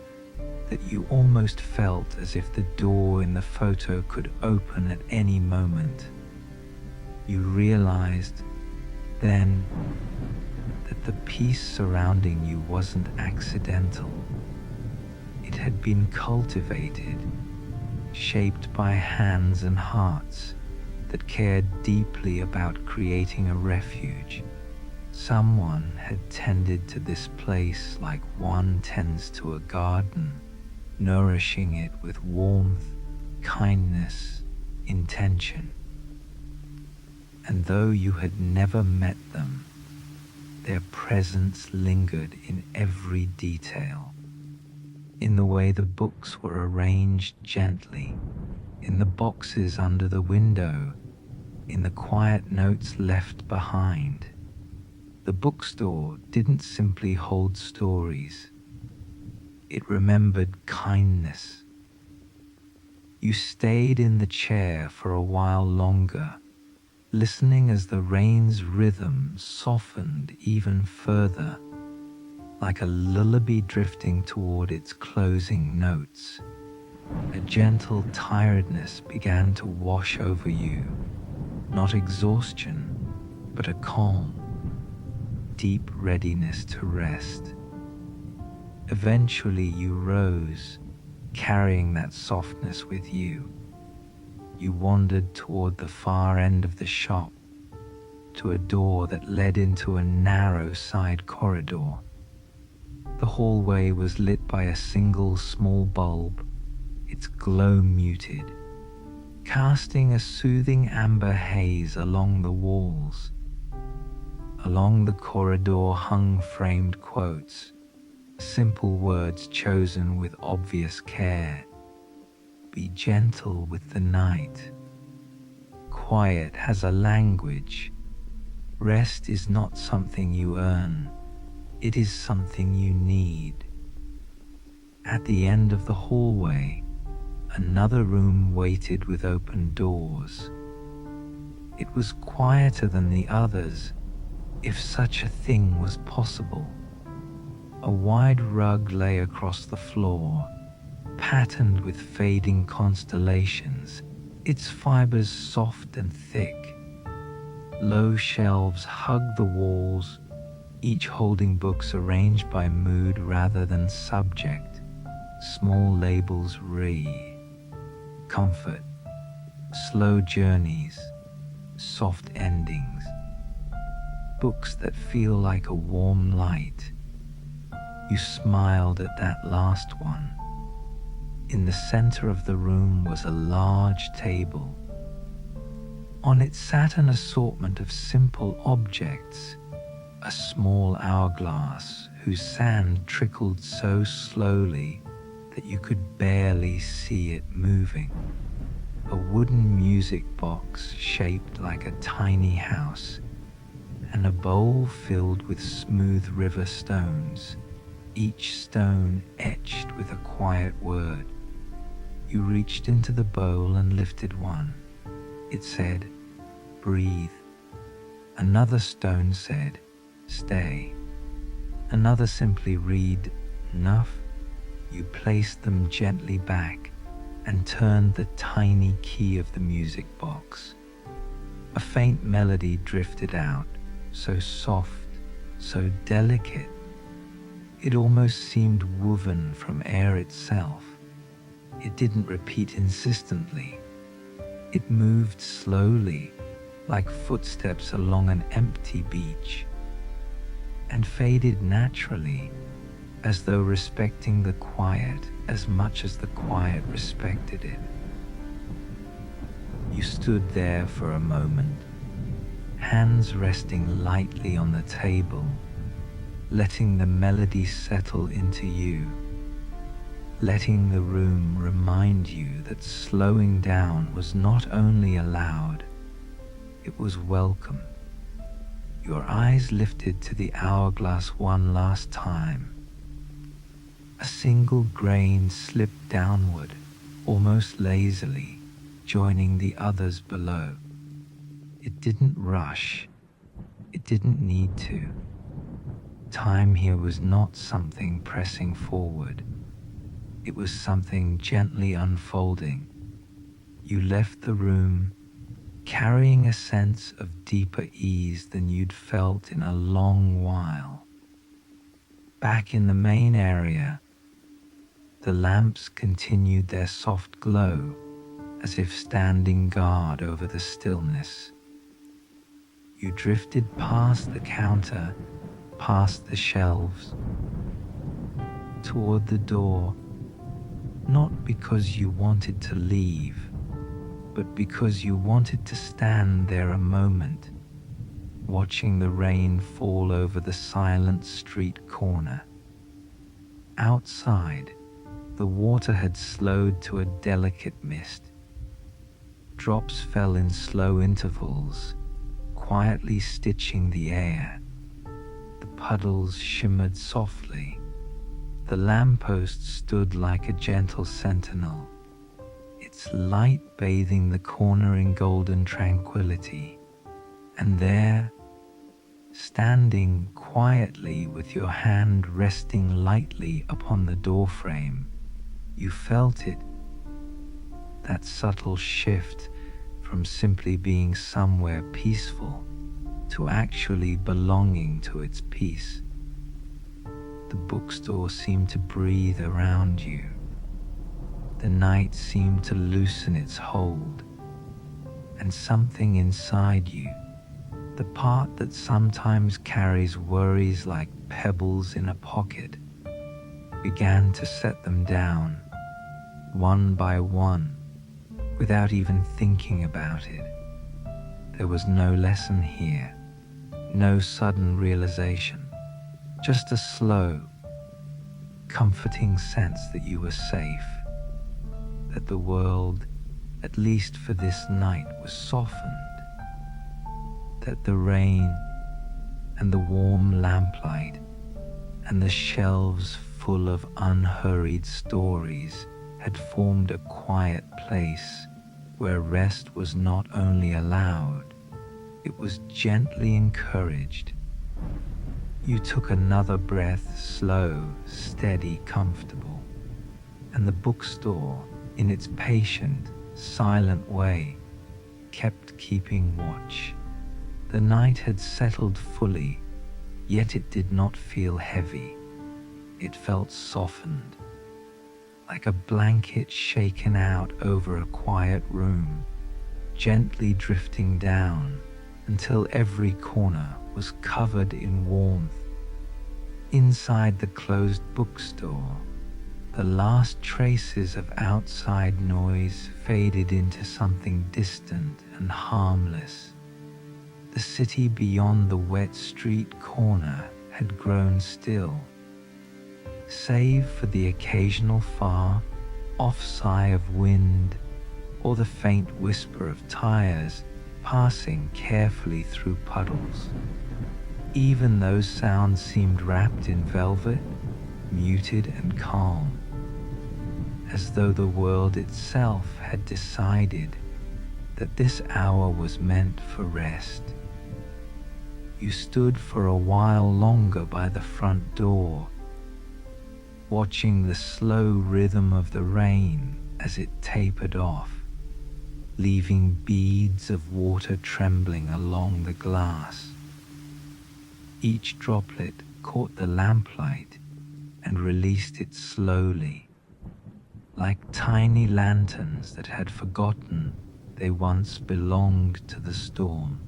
that you almost felt as if the door in the photo could open at any moment. You realized then that the peace surrounding you wasn't accidental. It had been cultivated, shaped by hands and hearts that cared deeply about creating a refuge. Someone had tended to this place like one tends to a garden, nourishing it with warmth, kindness, intention. And though you had never met them, their presence lingered in every detail. In the way the books were arranged gently, in the boxes under the window, in the quiet notes left behind. The bookstore didn't simply hold stories. It remembered kindness. You stayed in the chair for a while longer, listening as the rain's rhythm softened even further, like a lullaby drifting toward its closing notes. A gentle tiredness began to wash over you, not exhaustion, but a calm, deep readiness to rest. Eventually you rose, carrying that softness with you. You wandered toward the far end of the shop, to a door that led into a narrow side corridor. The hallway was lit by a single small bulb, its glow muted, casting a soothing amber haze along the walls. Along the corridor hung framed quotes, simple words chosen with obvious care. Be gentle with the night. Quiet has a language. Rest is not something you earn. It is something you need. At the end of the hallway, another room waited with open doors. It was quieter than the others, if such a thing was possible. A wide rug lay across the floor, patterned with fading constellations, its fibers soft and thick. Low shelves hugged the walls, each holding books arranged by mood rather than subject. Small labels comfort, slow journeys, soft endings. Books that feel like a warm light. You smiled at that last one. In the center of the room was a large table. On it sat an assortment of simple objects, a small hourglass whose sand trickled so slowly that you could barely see it moving, a wooden music box shaped like a tiny house, and a bowl filled with smooth river stones, each stone etched with a quiet word. You reached into the bowl and lifted one. It said, "Breathe." Another stone said, "Stay." Another simply read, "Enough." You placed them gently back and turned the tiny key of the music box. A faint melody drifted out, so soft, so delicate. It almost seemed woven from air itself. It didn't repeat insistently. It moved slowly, like footsteps along an empty beach, and faded naturally, as though respecting the quiet as much as the quiet respected it. You stood there for a moment, hands resting lightly on the table, letting the melody settle into you, letting the room remind you that slowing down was not only allowed, it was welcome. Your eyes lifted to the hourglass one last time. A single grain slipped downward, almost lazily, joining the others below. It didn't rush. It didn't need to. Time here was not something pressing forward. It was something gently unfolding. You left the room, carrying a sense of deeper ease than you'd felt in a long while. Back in the main area, the lamps continued their soft glow, as if standing guard over the stillness. You drifted past the counter, past the shelves, toward the door, not because you wanted to leave, but because you wanted to stand there a moment, watching the rain fall over the silent street corner. Outside, the water had slowed to a delicate mist. Drops fell in slow intervals, quietly stitching the air. The puddles shimmered softly. The lamppost stood like a gentle sentinel, its light bathing the corner in golden tranquility. And there, standing quietly with your hand resting lightly upon the doorframe, you felt it, that subtle shift from simply being somewhere peaceful to actually belonging to its peace. The bookstore seemed to breathe around you. The night seemed to loosen its hold, and something inside you, the part that sometimes carries worries like pebbles in a pocket, began to set them down, one by one, without even thinking about it. There was no lesson here, no sudden realization, just a slow, comforting sense that you were safe, that the world, at least for this night, was softened, that the rain and the warm lamplight and the shelves full of unhurried stories had formed a quiet place where rest was not only allowed, it was gently encouraged. You took another breath, slow, steady, comfortable, and the bookstore, in its patient, silent way, kept keeping watch. The night had settled fully, yet it did not feel heavy. It felt softened, like a blanket shaken out over a quiet room, gently drifting down until every corner was covered in warmth. Inside the closed bookstore, the last traces of outside noise faded into something distant and harmless. The city beyond the wet street corner had grown still, save for the occasional far-off sigh of wind or the faint whisper of tires passing carefully through puddles. Even those sounds seemed wrapped in velvet, muted and calm, as though the world itself had decided that this hour was meant for rest. You stood for a while longer by the front door, watching the slow rhythm of the rain as it tapered off, leaving beads of water trembling along the glass. Each droplet caught the lamplight and released it slowly, like tiny lanterns that had forgotten they once belonged to the storm.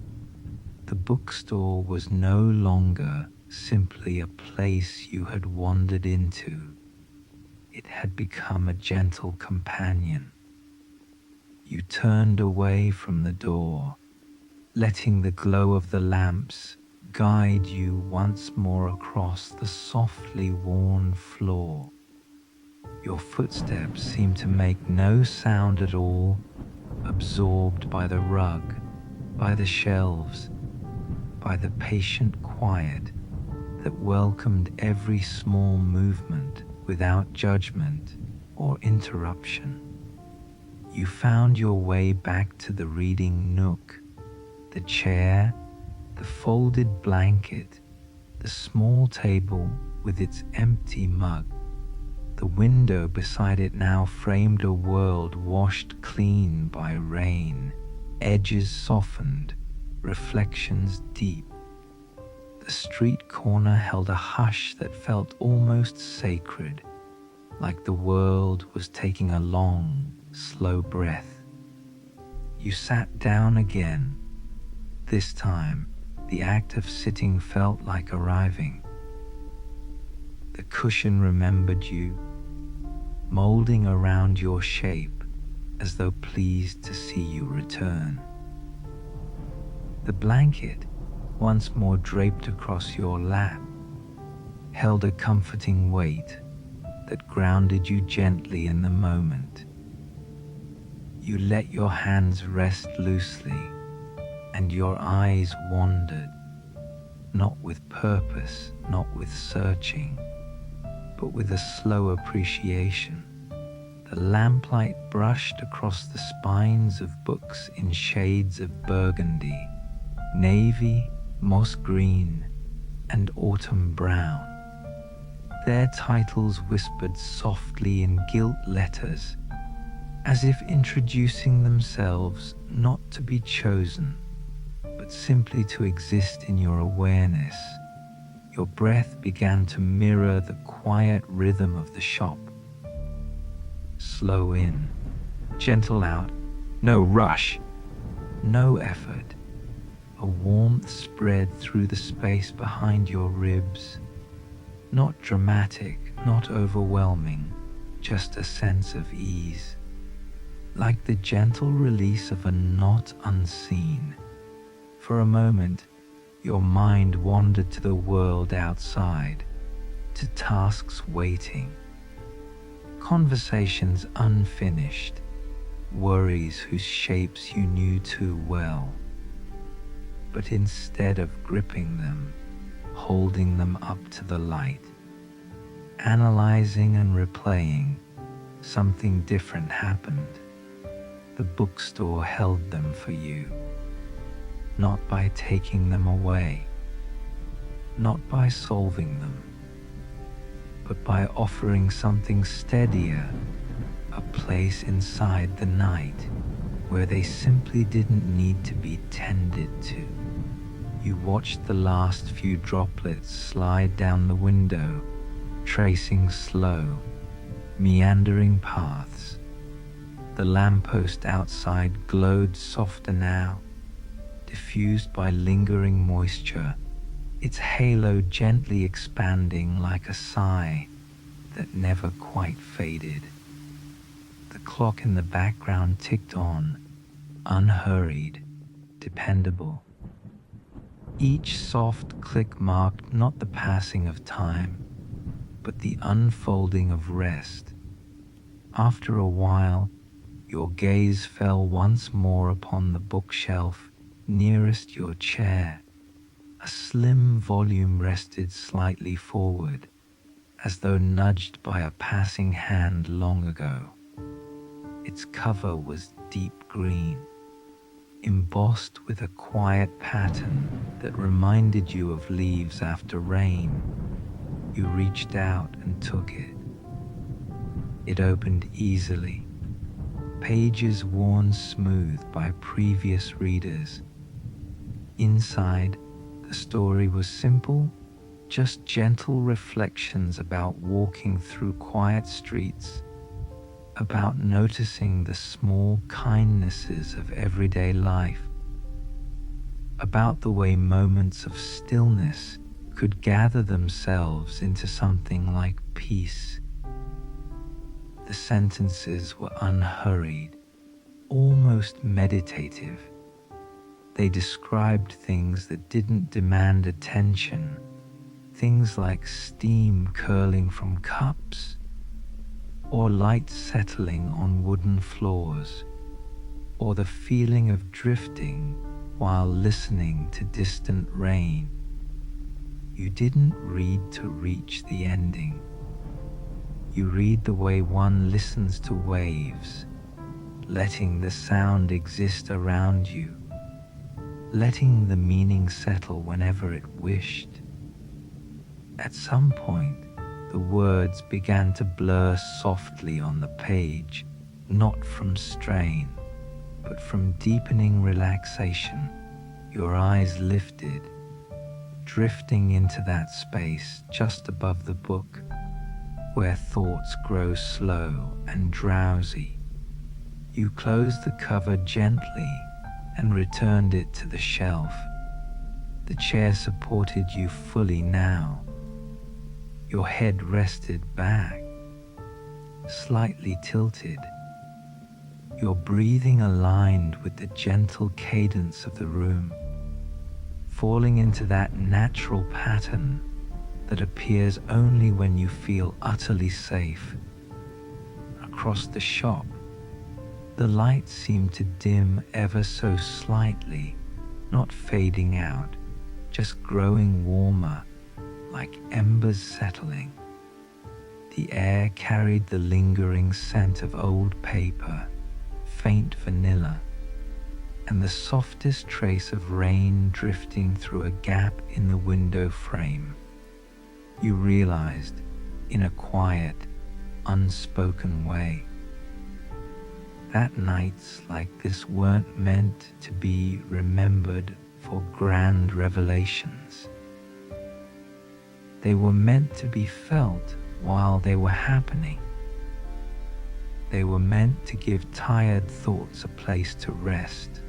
The bookstore was no longer simply a place you had wandered into. It had become a gentle companion. You turned away from the door, letting the glow of the lamps guide you once more across the softly worn floor. Your footsteps seemed to make no sound at all, absorbed by the rug, by the shelves, by the patient quiet that welcomed every small movement without judgment or interruption. You found your way back to the reading nook, the chair, the folded blanket, the small table with its empty mug. The window beside it now framed a world washed clean by rain, edges softened, reflections deep. The street corner held a hush that felt almost sacred, like the world was taking a long, slow breath. You sat down again. This time, the act of sitting felt like arriving. The cushion remembered you, molding around your shape as though pleased to see you return. The blanket, once more draped across your lap, held a comforting weight that grounded you gently in the moment. You let your hands rest loosely, and your eyes wandered, not with purpose, not with searching, but with a slow appreciation. The lamplight brushed across the spines of books in shades of burgundy, navy, moss green, and autumn brown. Their titles whispered softly in gilt letters, as if introducing themselves not to be chosen, but simply to exist in your awareness. Your breath began to mirror the quiet rhythm of the shop, slow in, gentle out, no rush, no effort. A warmth spread through the space behind your ribs. Not dramatic, not overwhelming, just a sense of ease. Like the gentle release of a knot unseen. For a moment, your mind wandered to the world outside, to tasks waiting, conversations unfinished, worries whose shapes you knew too well. But instead of gripping them, holding them up to the light, analyzing and replaying, something different happened. The bookstore held them for you, not by taking them away, not by solving them, but by offering something steadier, a place inside the night where they simply didn't need to be tended to. You watched the last few droplets slide down the window, tracing slow, meandering paths. The lamppost outside glowed softer now, diffused by lingering moisture, its halo gently expanding like a sigh that never quite faded. The clock in the background ticked on, unhurried, dependable. Each soft click marked not the passing of time, but the unfolding of rest. After a while, your gaze fell once more upon the bookshelf nearest your chair. A slim volume rested slightly forward, as though nudged by a passing hand long ago. Its cover was deep green, embossed with a quiet pattern that reminded you of leaves after rain. You reached out and took it. It opened easily, pages worn smooth by previous readers. Inside, the story was simple, just gentle reflections about walking through quiet streets, about noticing the small kindnesses of everyday life, about the way moments of stillness could gather themselves into something like peace. The sentences were unhurried, almost meditative. They described things that didn't demand attention, things like steam curling from cups, or light settling on wooden floors, or the feeling of drifting while listening to distant rain. You didn't read to reach the ending. You read the way one listens to waves, letting the sound exist around you, letting the meaning settle whenever it wished. At some point, the words began to blur softly on the page, not from strain, but from deepening relaxation. Your eyes lifted, drifting into that space just above the book, where thoughts grow slow and drowsy. You closed the cover gently and returned it to the shelf. The chair supported you fully now. Your head rested back, slightly tilted. Your breathing aligned with the gentle cadence of the room, falling into that natural pattern that appears only when you feel utterly safe. Across the shop, the light seemed to dim ever so slightly, not fading out, just growing warmer, like embers settling. The air carried the lingering scent of old paper, faint vanilla, and the softest trace of rain drifting through a gap in the window frame. You realized, in a quiet, unspoken way, that nights like this weren't meant to be remembered for grand revelations. They were meant to be felt while they were happening. They were meant to give tired thoughts a place to rest.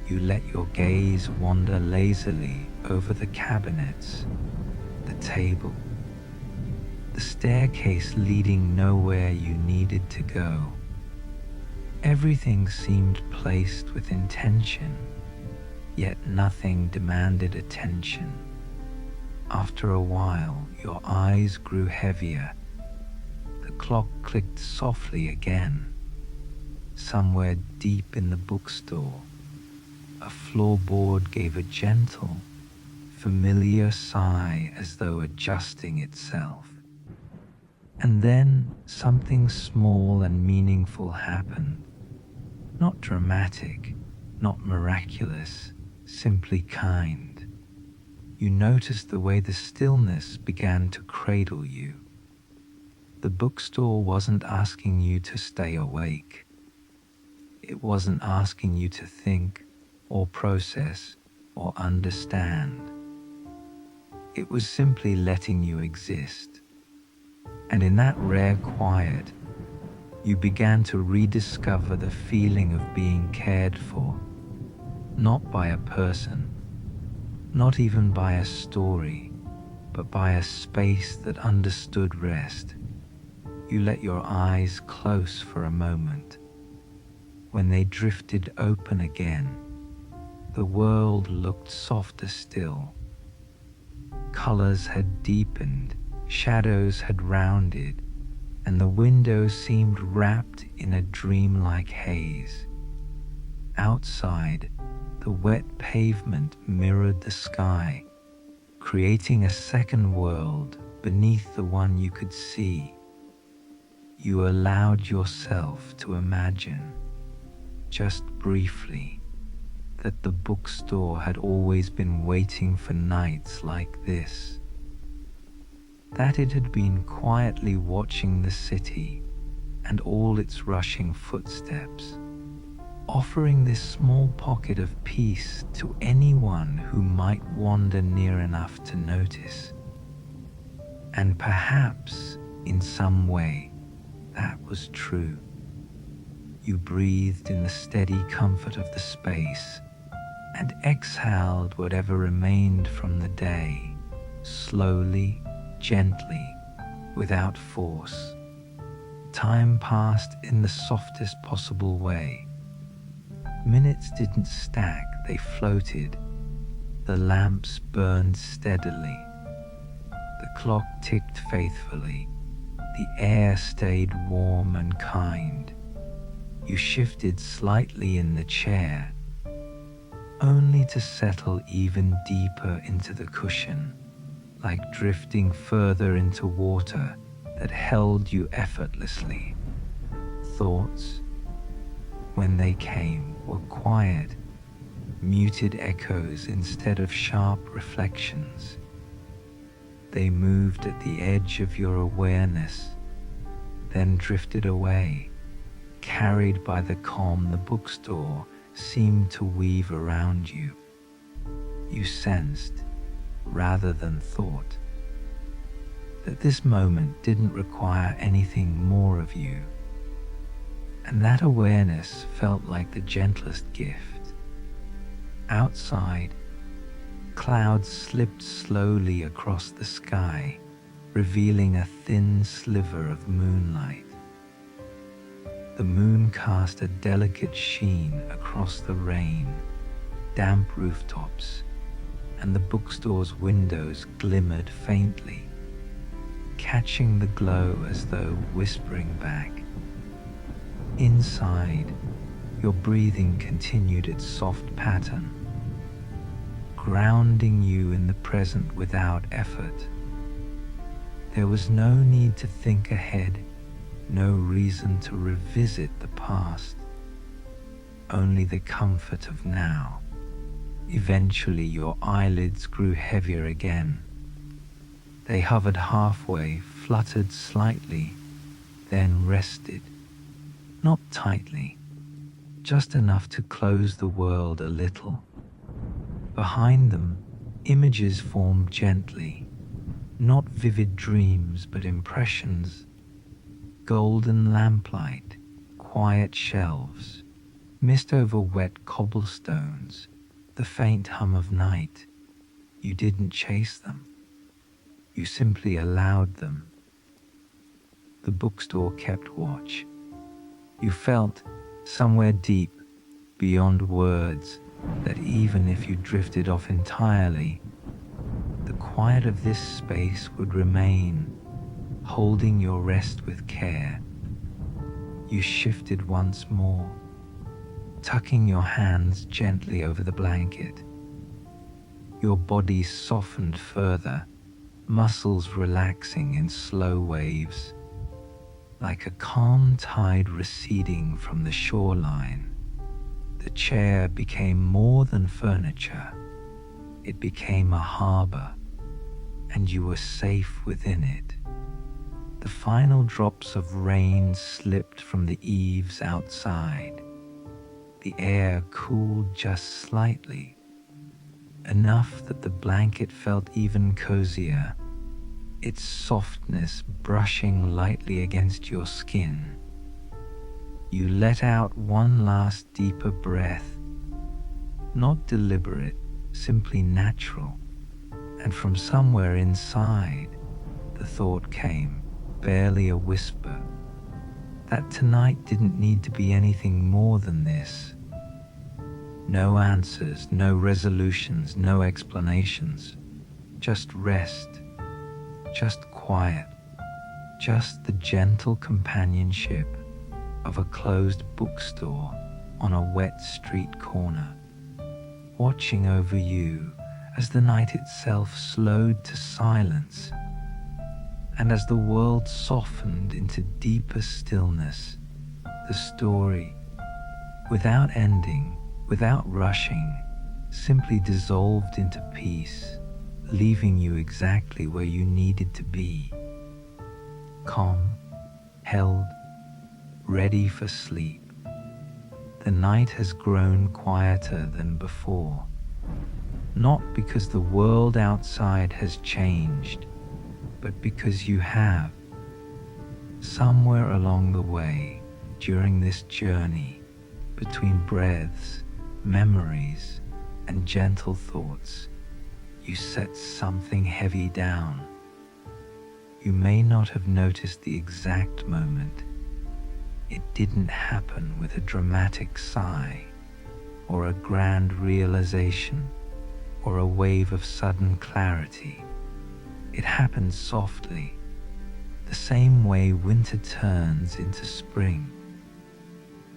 You let your gaze wander lazily over the cabinets, the table, the staircase leading nowhere you needed to go. Everything seemed placed with intention, yet nothing demanded attention. After a while, your eyes grew heavier. The clock clicked softly again. Somewhere deep in the bookstore, a floorboard gave a gentle, familiar sigh as though adjusting itself. And then something small and meaningful happened. Not dramatic, not miraculous, simply kind. You noticed the way the stillness began to cradle you. The bookstore wasn't asking you to stay awake. It wasn't asking you to think or process or understand. It was simply letting you exist. And in that rare quiet, you began to rediscover the feeling of being cared for, not by a person, not even by a story, but by a space that understood rest. You let your eyes close for a moment. When they drifted open again, the world looked softer still. Colors had deepened, shadows had rounded, and the windows seemed wrapped in a dreamlike haze. Outside, the wet pavement mirrored the sky, creating a second world beneath the one you could see. You allowed yourself to imagine, just briefly, that the bookstore had always been waiting for nights like this. That it had been quietly watching the city and all its rushing footsteps, offering this small pocket of peace to anyone who might wander near enough to notice. And perhaps, in some way, that was true. You breathed in the steady comfort of the space and exhaled whatever remained from the day, slowly, gently, without force. Time passed in the softest possible way. Minutes didn't stack, they floated. The lamps burned steadily. The clock ticked faithfully. The air stayed warm and kind. You shifted slightly in the chair, only to settle even deeper into the cushion, like drifting further into water that held you effortlessly. Thoughts, when they came, were quiet, muted echoes instead of sharp reflections. They moved at the edge of your awareness, then drifted away, carried by the calm the bookstore seemed to weave around you. You sensed, rather than thought, that this moment didn't require anything more of you. And that awareness felt like the gentlest gift. Outside, clouds slipped slowly across the sky, revealing a thin sliver of moonlight. The moon cast a delicate sheen across the rain, damp rooftops, and the bookstore's windows glimmered faintly, catching the glow as though whispering back. Inside, your breathing continued its soft pattern, grounding you in the present without effort. There was no need to think ahead, no reason to revisit the past, only the comfort of now. Eventually, your eyelids grew heavier again. They hovered halfway, fluttered slightly, then rested. Not tightly, just enough to close the world a little. Behind them, images formed gently, not vivid dreams but impressions. golden lamplight, quiet shelves, mist over wet cobblestones, the faint hum of night. You didn't chase them. You simply allowed them. The bookstore kept watch. You felt, somewhere deep, beyond words, that even if you drifted off entirely, the quiet of this space would remain, holding your rest with care. You shifted once more, tucking your hands gently over the blanket. Your body softened further, muscles relaxing in slow waves, like a calm tide receding from the shoreline. The chair became more than furniture. It became a harbor, and you were safe within it. The final drops of rain slipped from the eaves outside. The air cooled just slightly, enough that the blanket felt even cozier, its softness brushing lightly against your skin. You let out one last deeper breath, not deliberate, simply natural, and from somewhere inside, the thought came, barely a whisper, that tonight didn't need to be anything more than this. No answers, no resolutions, no explanations, just rest, just quiet, just the gentle companionship of a closed bookstore on a wet street corner, watching over you as the night itself slowed to silence, and as the world softened into deeper stillness, the story, without ending, without rushing, simply dissolved into peace, leaving you exactly where you needed to be, calm, held, ready for sleep. The night has grown quieter than before, not because the world outside has changed, but because you have. Somewhere along the way, during this journey, between breaths, memories, and gentle thoughts, you set something heavy down. You may not have noticed the exact moment. It didn't happen with a dramatic sigh, or a grand realization, or a wave of sudden clarity. It happened softly, the same way winter turns into spring,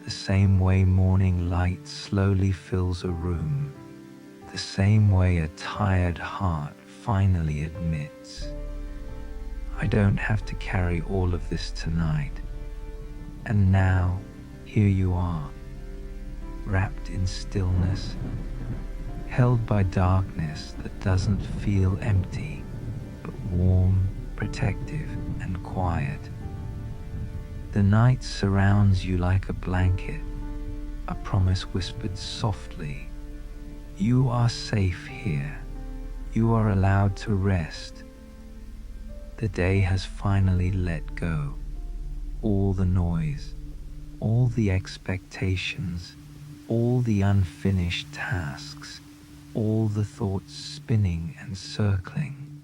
the same way morning light slowly fills a room, the same way a tired heart finally admits, I don't have to carry all of this tonight. And now, here you are, wrapped in stillness, held by darkness that doesn't feel empty, but warm, protective, and quiet. The night surrounds you like a blanket, a promise whispered softly. You are safe here. You are allowed to rest. The day has finally let go. All the noise, all the expectations, all the unfinished tasks, all the thoughts spinning and circling.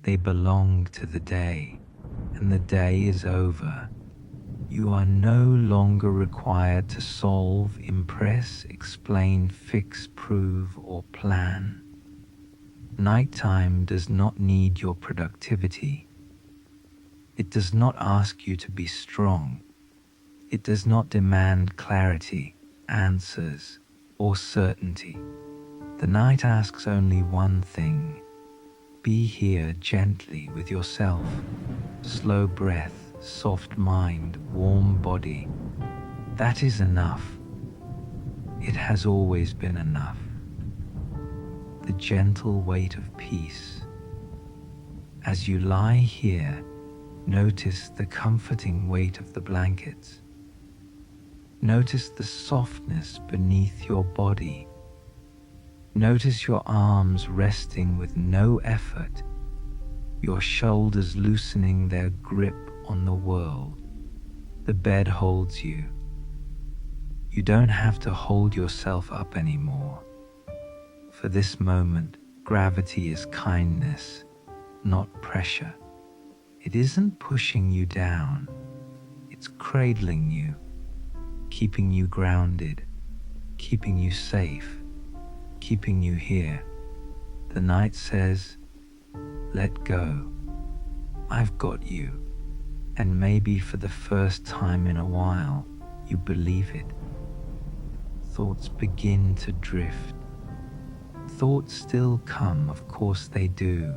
They belong to the day, and the day is over. You are no longer required to solve, impress, explain, fix, prove, or plan. Nighttime does not need your productivity. It does not ask you to be strong. It does not demand clarity, answers, or certainty. The night asks only one thing. Be here gently with yourself. Slow breath, soft mind, warm body. That is enough. It has always been enough. The gentle weight of peace. As you lie here, notice the comforting weight of the blankets. Notice the softness beneath your body. Notice your arms resting with no effort, your shoulders loosening their grip on the world. The bed holds you. You don't have to hold yourself up anymore. For this moment, gravity is kindness, not pressure. It isn't pushing you down. It's cradling you, keeping you grounded, keeping you safe, keeping you here. The night says, let go. I've got you. And maybe for the first time in a while, you believe it. Thoughts begin to drift. Thoughts still come, of course they do.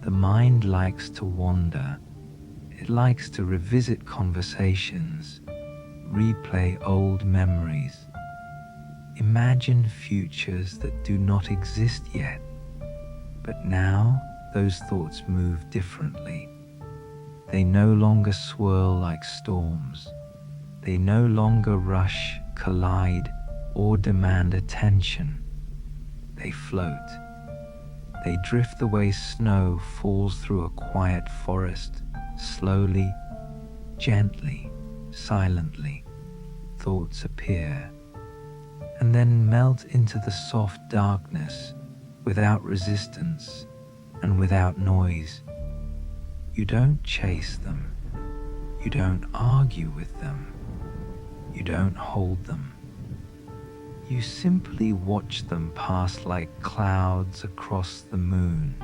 The mind likes to wander. It likes to revisit conversations, replay old memories, imagine futures that do not exist yet. But now those thoughts move differently. They no longer swirl like storms. They no longer rush, collide, or demand attention. They float. They drift the way snow falls through a quiet forest, slowly, gently, silently. Thoughts appear, and then melt into the soft darkness without resistance and without noise. You don't chase them. You don't argue with them. You don't hold them. You simply watch them pass like clouds across the moon.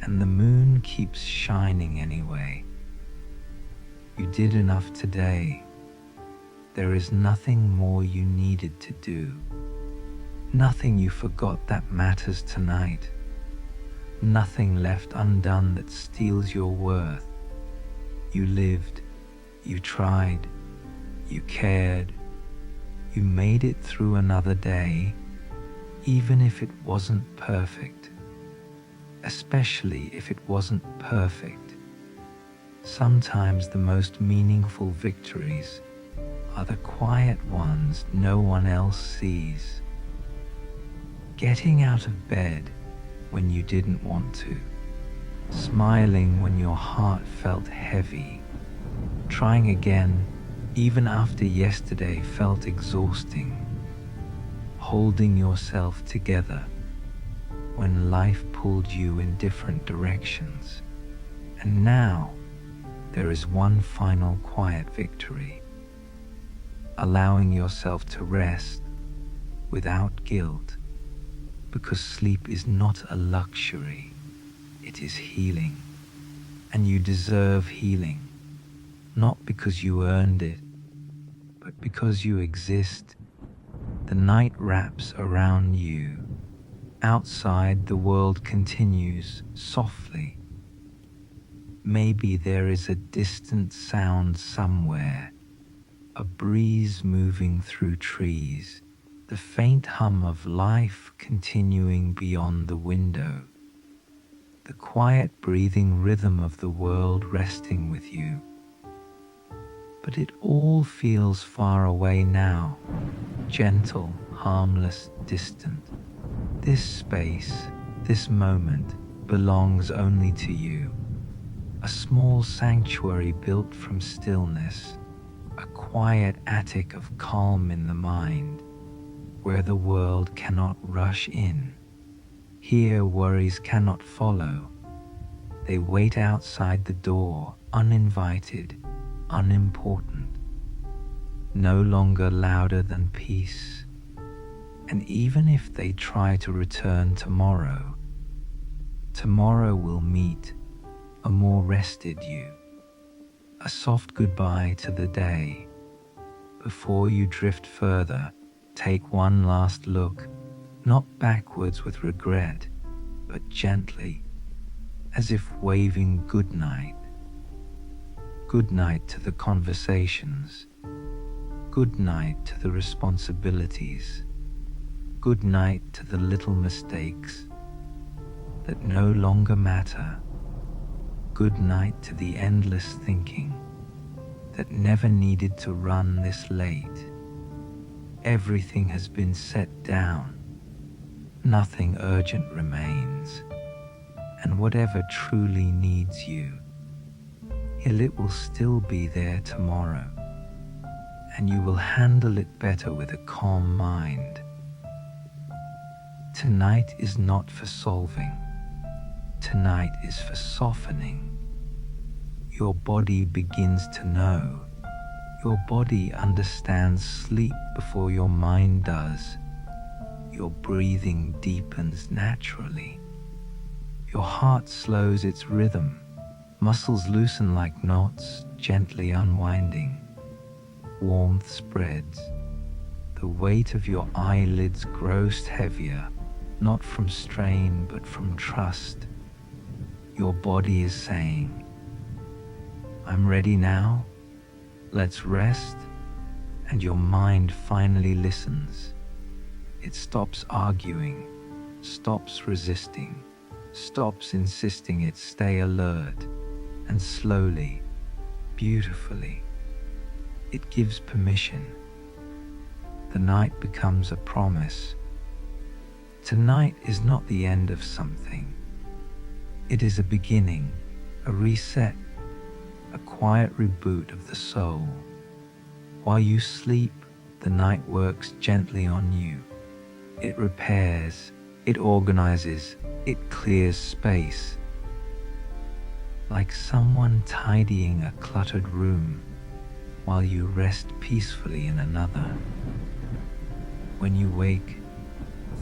And the moon keeps shining anyway. You did enough today. There is nothing more you needed to do. Nothing you forgot that matters tonight. Nothing left undone that steals your worth. You lived, you tried, you cared. You made it through another day, even if it wasn't perfect. Especially if it wasn't perfect. Sometimes the most meaningful victories are the quiet ones no one else sees. Getting out of bed when you didn't want to. Smiling when your heart felt heavy. Trying again even after yesterday felt exhausting. Holding yourself together when life pulled you in different directions. And now there is one final quiet victory. Allowing yourself to rest without guilt, because sleep is not a luxury, it is healing. And you deserve healing, not because you earned it, but because you exist. The night wraps around you. Outside, the world continues softly. Maybe there is a distant sound somewhere, a breeze moving through trees, the faint hum of life continuing beyond the window, the quiet breathing rhythm of the world resting with you. But it all feels far away now, gentle, harmless, distant. This space, this moment, belongs only to you. A small sanctuary built from stillness, a quiet attic of calm in the mind, where the world cannot rush in. Here worries cannot follow. They wait outside the door, uninvited, unimportant, no longer louder than peace. And even if they try to return tomorrow, tomorrow will meet a more rested you, a soft goodbye to the day. Before you drift further, take one last look, not backwards with regret, but gently, as if waving good night. Good night to the conversations. Good night to the responsibilities. Good night to the little mistakes that no longer matter. Good night to the endless thinking that never needed to run this late. Everything has been set down. Nothing urgent remains. And whatever truly needs you it will still be there tomorrow, and you will handle it better with a calm mind. Tonight is not for solving. Tonight is for softening. Your body begins to know. Your body understands sleep before your mind does. Your breathing deepens naturally. Your heart slows its rhythm. Muscles loosen like knots, gently unwinding. Warmth spreads. The weight of your eyelids grows heavier, not from strain but from trust. Your body is saying, "I'm ready now. Let's rest." And your mind finally listens. It stops arguing, stops resisting, stops insisting it stay alert, and slowly, beautifully, it gives permission. The night becomes a promise. Tonight is not the end of something. It is a beginning, a reset, a quiet reboot of the soul. While you sleep, the night works gently on you. It repairs, it organizes, it clears space. Like someone tidying a cluttered room while you rest peacefully in another. When you wake,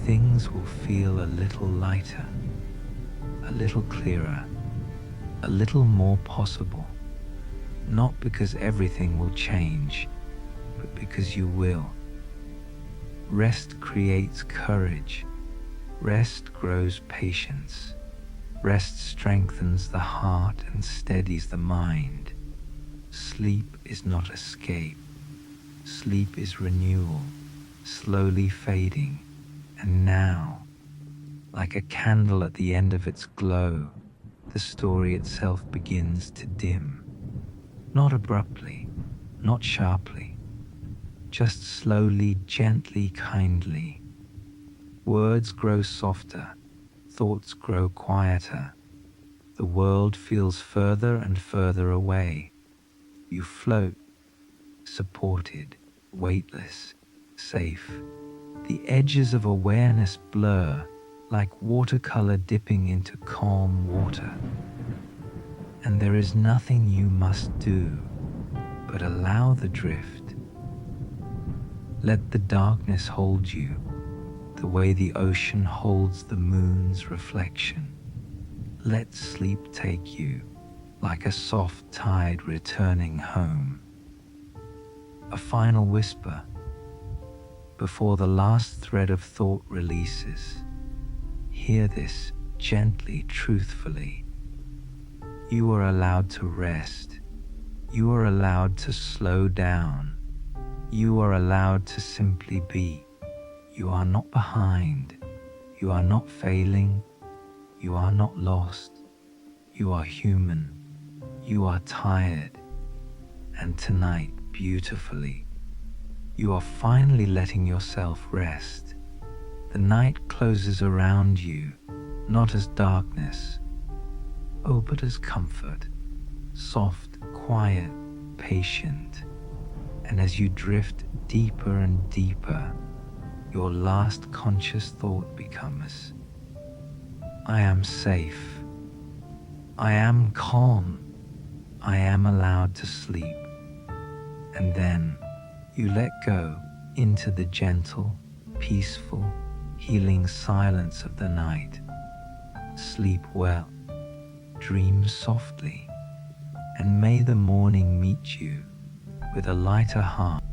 things will feel a little lighter, a little clearer, a little more possible. Not because everything will change, but because you will. Rest creates courage. Rest grows patience. Rest strengthens the heart and steadies the mind. Sleep is not escape. Sleep is renewal, slowly fading. And now, like a candle at the end of its glow, the story itself begins to dim. Not abruptly, not sharply, just slowly, gently, kindly. Words grow softer, thoughts grow quieter. The world feels further and further away. You float, supported, weightless, safe. The edges of awareness blur, like watercolor dipping into calm water. And there is nothing you must do but allow the drift. Let the darkness hold you, the way the ocean holds the moon's reflection. Let sleep take you, like a soft tide returning home. A final whisper, before the last thread of thought releases. Hear this gently, truthfully. You are allowed to rest. You are allowed to slow down. You are allowed to simply be. You are not behind. You are not failing. You are not lost. You are human. You are tired. And tonight, beautifully, you are finally letting yourself rest. The night closes around you, not as darkness, but as comfort, soft, quiet, patient. And as you drift deeper and deeper, your last conscious thought becomes, I am safe. I am calm. I am allowed to sleep. And then you let go into the gentle, peaceful, healing silence of the night. Sleep well, dream softly, and may the morning meet you with a lighter heart.